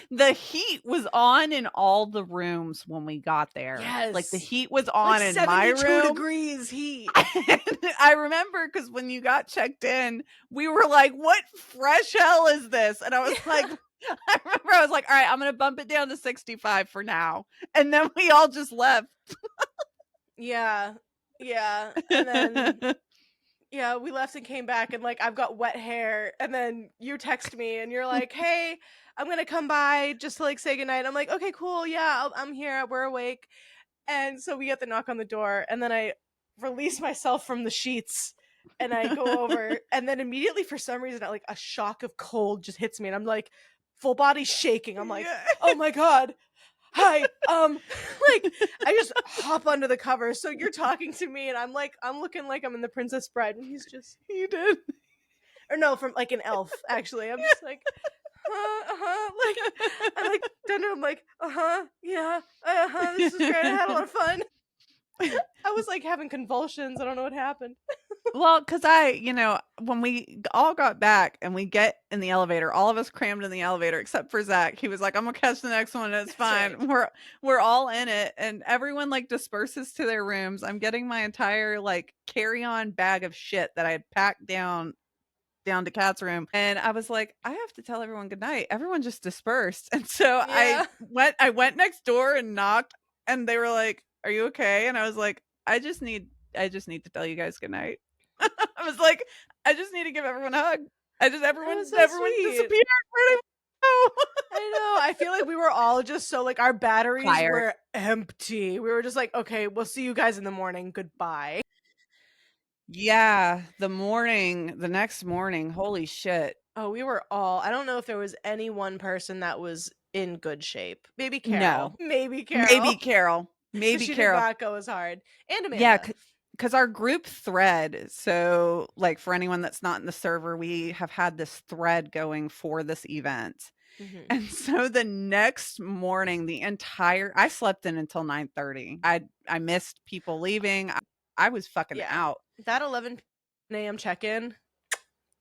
The heat was on in all the rooms when we got there. Yes. Like the heat was on in my 72 room. degrees heat. I remember because when you got checked in, we were like, what fresh hell is this? And I was like, I remember I was like, all right, I'm going to bump it down to 65 for now. And then we all just left. Yeah. And then yeah, we left and came back and I've got wet hair. And then you text me and you're like, hey, I'm going to come by just to say goodnight. I'm like, okay, cool. Yeah, I'm here. We're awake. And so we get the knock on the door and then I release myself from the sheets and I go over and then immediately for some reason a shock of cold just hits me and I'm like full body shaking. I'm like, oh my God. Hi. I just hop under the covers. So you're talking to me and I'm looking like I'm in The Princess Bride and he's just You did. Or no, from an elf, actually. I'm just like I'm done. I'm like, yeah, this is great. I had a lot of fun. I was having convulsions. I don't know what happened. Well, because when we all got back and we get in the elevator, all of us crammed in the elevator except for Zach. He was like, I'm gonna catch the next one. It's fine. Right. We're all in it, and everyone disperses to their rooms. I'm getting my entire carry-on bag of shit that I had packed down to Kat's room, and I was like, I have to tell everyone goodnight. Everyone just dispersed, and so Yeah. I went next door and knocked, and they were like, are you okay? And I was like, I just need to tell you guys goodnight. I was like, I just need to give everyone a hug. Everyone so disappeared. sweet. I know. I feel like we were all just so like our batteries Tired. were empty. We were just like, okay, we'll see you guys in the morning. Goodbye. Yeah, the next morning, holy shit. Oh, we were all. I don't know if there was any one person that was in good shape. Maybe No. Carol. Maybe Carol. Maybe Carol. But Maybe she Carol. did not go as hard. And Amanda. Yeah, because our group thread, so like for anyone that's not in the server, we have had this thread going for this event. Mhm. And so the next morning, I slept in until 9:30. I missed people leaving. I was fucking Yeah. out. That 11 a.m. check-in,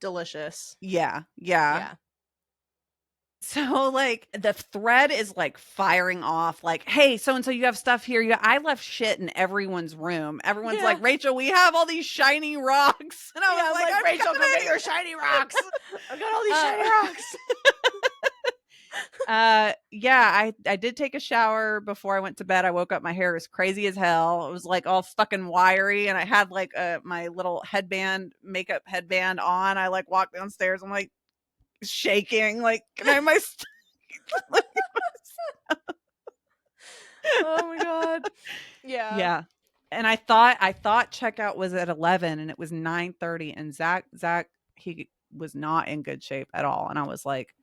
delicious. Yeah. Yeah. So like the thread is like firing off like, hey, so and so you have stuff here. Yeah, I left shit in everyone's room. Everyone's Yeah. like, Rachel, we have all these shiny rocks. And I was like, I'm Rachel, coming come in get here." your shiny rocks. I've got all these shiny rocks. Yeah, I did take a shower before I went to bed. I woke up, my hair was crazy as hell. It was like all fucking wiry, and I had like my little makeup headband on. I like walked downstairs, I'm like shaking, like, can I have my Oh my god. Yeah. Yeah. And I thought checkout was at 11 and it was 9:30, and Zach, he was not in good shape at all. And I was like,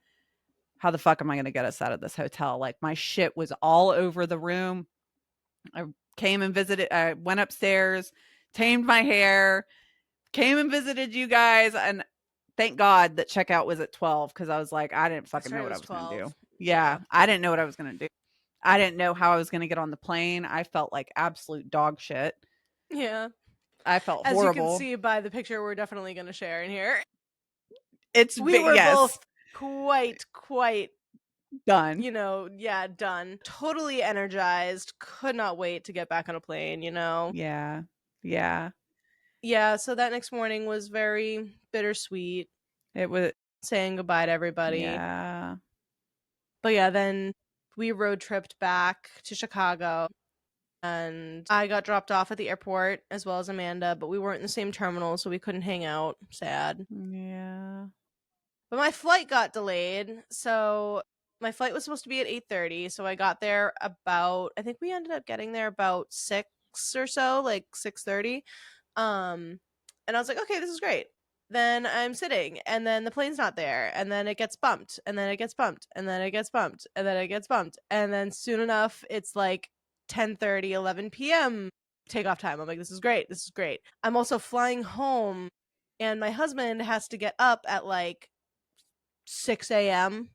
how the fuck am I going to get us out of this hotel? Like my shit was all over the room. I came and visited, I went upstairs, tamed my hair, came and visited you guys. And thank God that checkout was at 12, because I was like, I didn't fucking know what I was going to do. Yeah. I didn't know what I was going to do. I didn't know how I was going to get on the plane. I felt like absolute dog shit. Yeah. I felt As horrible. you can see by the picture we're definitely going to share in here. We were both quite done. Done. Totally energized. Could not wait to get back on a plane, Yeah. Yeah, so that next morning was very bittersweet. It was saying goodbye to everybody. Yeah. But yeah, then we road tripped back to Chicago, and I got dropped off at the airport as well as Amanda, but we weren't in the same terminal, so we couldn't hang out. Sad. Yeah. But my flight got delayed, so my flight was supposed to be at 8:30, so I got there about, I think we ended up getting there about 6 or so, like 6:30. And I was like, okay, this is great. Then I'm sitting, and then the plane's not there, and then it gets bumped, and then it gets bumped, and then it gets bumped, and then it gets bumped, and then soon enough, it's like 10:30, 11 p.m. takeoff time. I'm like, this is great. This is great. I'm also flying home, and my husband has to get up at like 6 a.m.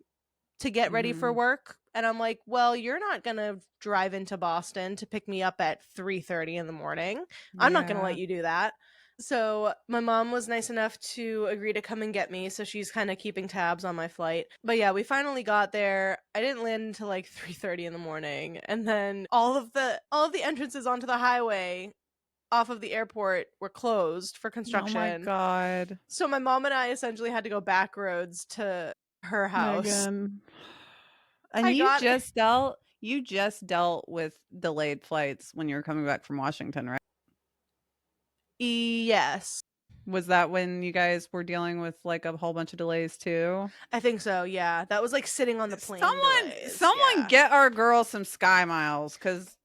to get ready for work. And I'm like, well, you're not going to drive into Boston to pick me up at 3:30 in the morning. I'm not going to let you do that. So my mom was nice enough to agree to come and get me. So she's kind of keeping tabs on my flight. But yeah, we finally got there. I didn't land until like 3:30 in the morning. And then all of the entrances onto the highway off of the airport were closed for construction. Oh my God. So my mom and I essentially had to go back roads to her house. Megan. And you just dealt with delayed flights when you were coming back from Washington, right? Yes. Was that when you guys were dealing with like a whole bunch of delays too? I think so, yeah. That was like sitting on the plane. Someone get our girl some Sky Miles, because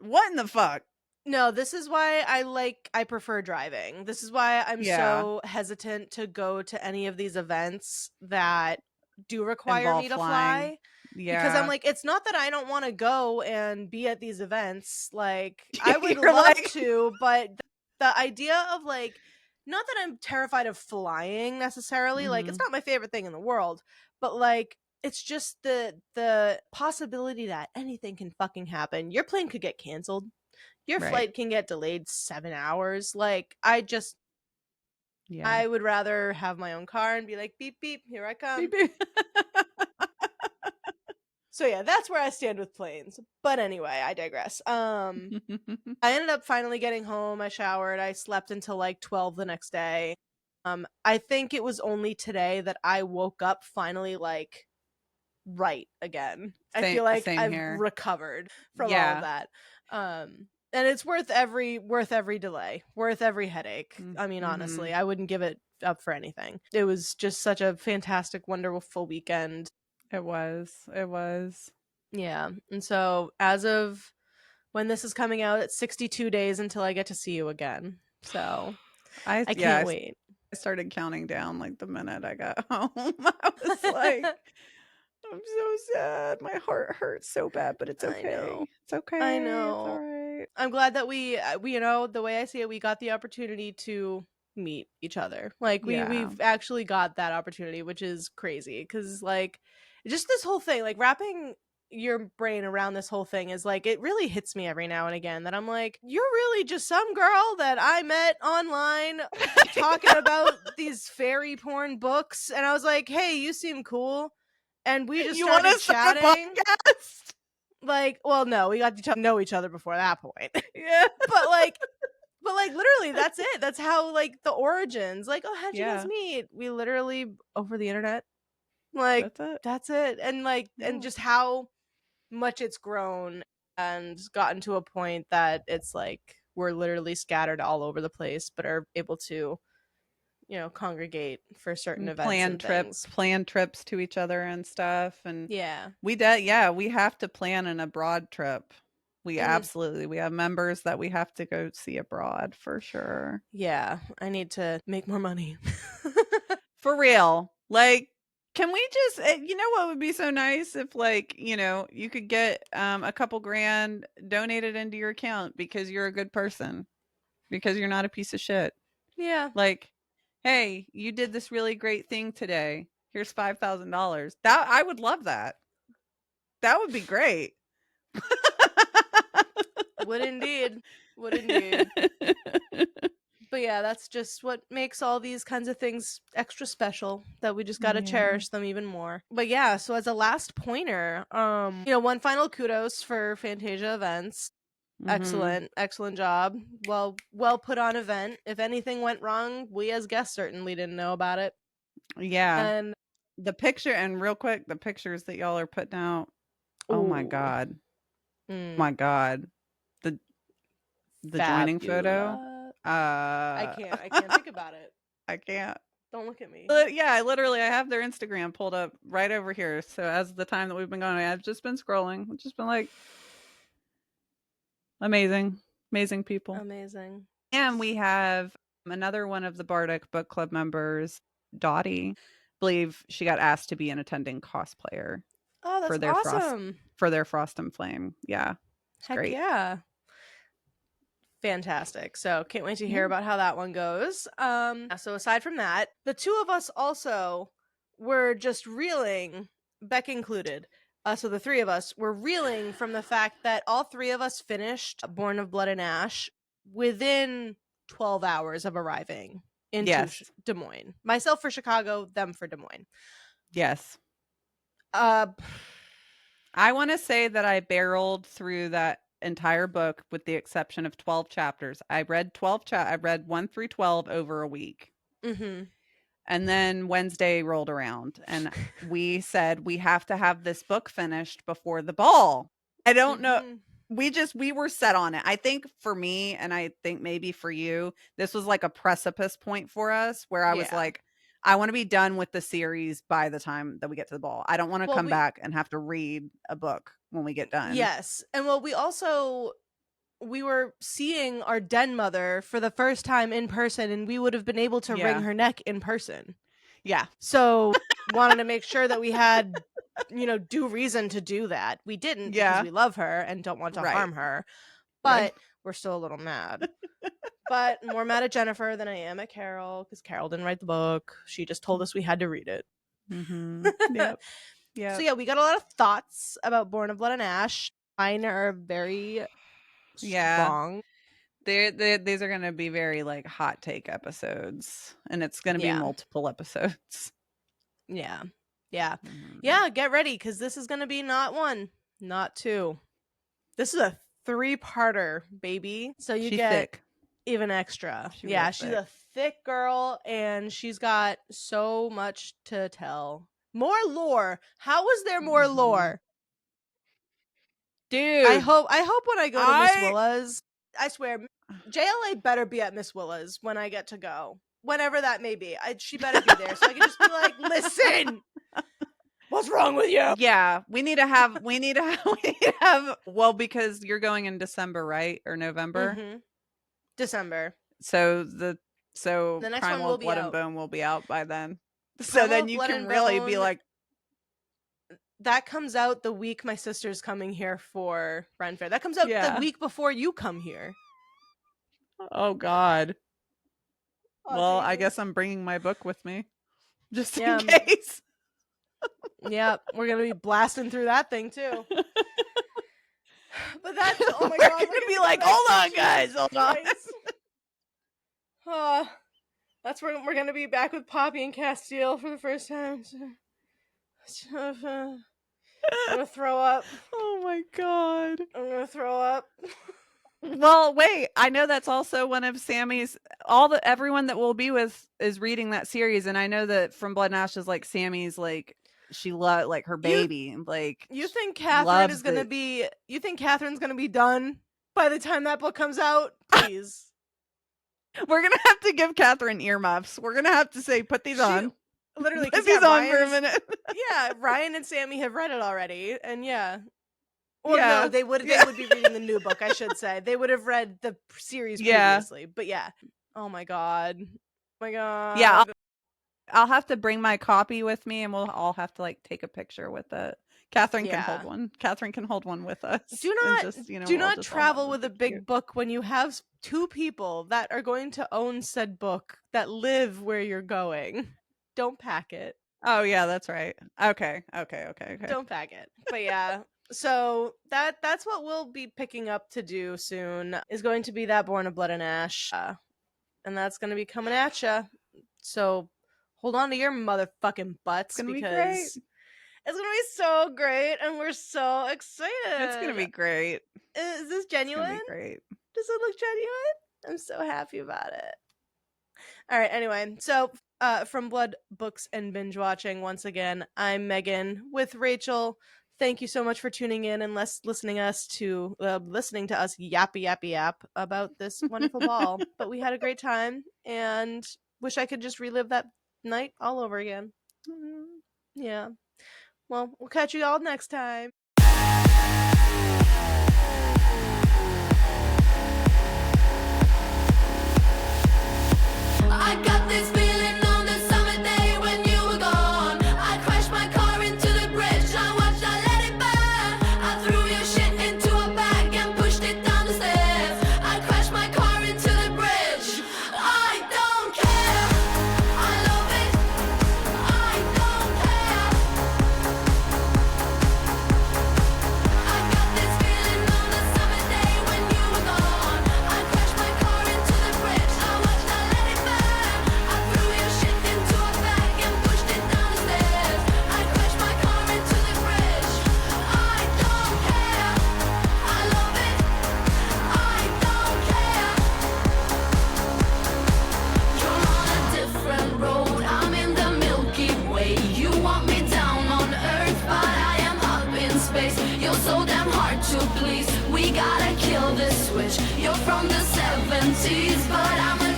what in the fuck? No, this is why I prefer driving. This is why I'm so hesitant to go to any of these events that do require me to fly. Yeah. Because I'm like, it's not that I don't want to go and be at these events. Like, I would love to, but the idea of like, not that I'm terrified of flying necessarily, like it's not my favorite thing in the world, but like it's just the possibility that anything can fucking happen. Your plane could get canceled. Your flight can get delayed 7 hours. Like, I would rather have my own car and be like, beep, beep, here I come. Beep, beep. So yeah, that's where I stand with planes. But anyway, I digress. I ended up finally getting home. I showered. I slept until like 12 the next day. I think it was only today that I woke up finally like right again. I feel like I've recovered from all of that. And it's worth every delay, worth every headache. I mean, honestly, I wouldn't give it up for anything. It was just such a fantastic, wonderful weekend. It was. Yeah. And so as of when this is coming out, it's 62 days until I get to see you again. So I can't wait. I started counting down like the minute I got home. I was like, I'm so sad. My heart hurts so bad, but it's okay. I know. It's okay. I know. It's all right. I'm glad that we the way I see it, we got the opportunity to meet each other. Like we've actually got that opportunity, which is crazy because like just this whole thing, like wrapping your brain around this whole thing is like it really hits me every now and again that I'm like, you're really just some girl that I met online talking about these fairy porn books, and I was like, hey, you seem cool, and we just started chatting. Like, well, no, we got to know each other before that point. Yeah. but like literally that's it. That's how like the origins, like, oh, how'd you guys meet? We literally over the internet. Like that's it. And like and just how much it's grown and gotten to a point that it's like we're literally scattered all over the place but are able to congregate for certain events plan trips to each other and stuff. And we have to plan an abroad trip. We absolutely, we have members that we have to go see abroad for sure. Yeah, I need to make more money. For real. Like, can we just, what would be so nice if like, you could get a couple grand donated into your account because you're a good person, because you're not a piece of shit. Yeah. Like, hey, you did this really great thing today. Here's $5,000. That I would love that. That would be great. Would indeed. But yeah, that's just what makes all these kinds of things extra special, that we just got to cherish them even more. But yeah, so as a last pointer, one final kudos for Phantasia Events. Excellent job. Well put on event. If anything went wrong, we as guests certainly didn't know about it. Yeah. And the picture, and real quick, the pictures that y'all are putting out. Oh my God. My God. The joining photo. I can't think about it. I can't. Don't look at me. Yeah, I have their Instagram pulled up right over here. So as the time that we've been going, I've just been scrolling. I've just been like, amazing people. Amazing. And we have another one of the Bardic Book Club members, Dottie. I believe she got asked to be an attending cosplayer. Oh, that's awesome. For their Frost and Flame. Yeah. It's Heck great. Yeah. Fantastic. So can't wait to hear about how that one goes. So aside from that, the two of us also were just reeling, Beck included. So the three of us were reeling from the fact that all three of us finished Born of Blood and Ash within 12 hours of arriving into Des Moines. Myself for Chicago, them for Des Moines. Yes. I want to say that I barreled through that entire book with the exception of 12 chapters. I read 1 through 12 over a week. And then Wednesday rolled around and we said we have to have this book finished before the ball. I don't know. We were set on it. I think for me, and I think maybe for you, this was like a precipice point for us where I was like, I want to be done with the series by the time that we get to the ball. I don't want to come back and have to read a book when we get done. Yes. And we were seeing our den mother for the first time in person, and we would have been able to wring her neck in person. Yeah. So wanted to make sure that we had, due reason to do that. We didn't because we love her and don't want to harm her. But we're still a little mad. But more mad at Jennifer than I am at Carol, because Carol didn't write the book. She just told us we had to read it. Yep. Yeah. So we got a lot of thoughts about Born of Blood and Ash. Mine are very strong. These are going to be very like hot take episodes, and it's going to be multiple episodes. Yeah. Get ready, because this is going to be not 1, not 2. This is a 3-parter, baby. So you get thick. Even extra. She's a thick girl, and she's got so much to tell. More lore. How was there more lore? Dude. I hope when I go to Miss Willa's, I swear, JLA better be at Miss Willa's when I get to go. whenever that may be. She better be there so I can just be like, listen, what's wrong with you? Yeah, we need to have well, because you're going in December, right? Or November. Mm-hmm. December. So the next Primal one will be Blood out. and Bone will be out by then. So Primal then you Blood can and really Bone, be like, that comes out the week my sister's coming here for Ren Fair. That comes out the week before you come here. oh God. Oh, Well, I Jesus. guess I'm bringing my book with me, just Yeah. in case. Yeah, we're gonna be blasting through that thing too. But that's oh my God, We're gonna be like, hold on, guys, hold on. That's where we're gonna be back with Poppy and Castile for the first time. I'm gonna throw up. Oh my God. I'm gonna throw up. Well, wait, I know that's also one of Sammy's. Everyone that we'll be with is reading that series, and I know that From Blood and Ash is like Sammy's, like she loved, like her baby. Like, you think Catherine loves is gonna it. be? You think Catherine's gonna be done by the time that book comes out? Please. We're gonna have to give Catherine earmuffs. We're gonna have to say, put these on. Literally, Put these on for a Ryan's- minute. Yeah, Ryan and Sammy have read it already, and yeah. Well, Yeah. no, they would be reading the new book, I should say. They would have read the series previously. But yeah. Oh my God. Oh my God. Yeah, I'll have to bring my copy with me, and we'll all have to like take a picture with it. Catherine can hold one. Catherine can hold one with us. Do not just, do we'll not just travel all with a big book when you have two people that are going to own said book that live where you're going. Don't pack it. Oh yeah, that's right. Okay. Don't pack it. But yeah. So that's what we'll be picking up to do soon, is going to be that Born of Blood and Ash. And that's going to be coming at ya. So hold on to your motherfucking butts, It's gonna because be great. it's going to be so great, and we're so excited. It's gonna be great. Is this genuine? It's gonna be great. Does it look genuine? I'm so happy about it. All right, anyway, so from Blood, Books, and Binge Watching, once again, I'm Megan with Rachel. Thank you so much for tuning in and listening to us yap about this wonderful ball. But we had a great time, and wish I could just relive that night all over again. Yeah. Well, we'll catch you all next time. I got this feeling on the summer day when you were gone. I crashed my car into the bridge. I watched, I let it burn. I threw your shit into a bag and pushed it down the stairs. I crashed my car into the bridge. I don't care. I love it. I don't care. I got this feeling on the summer day when you were gone. I crashed my car into the bridge. I watched, I let it burn. I threw your shit into a bag and pushed it down the stairs. I crashed my car into the bridge. I don't care. I love it. I don't care. You're on a different road. I'm in the Milky Way. You want me down on Earth, but I am up in space. You're so damn hard to please. We gotta kill this switch. You're from the 70s, but I'm a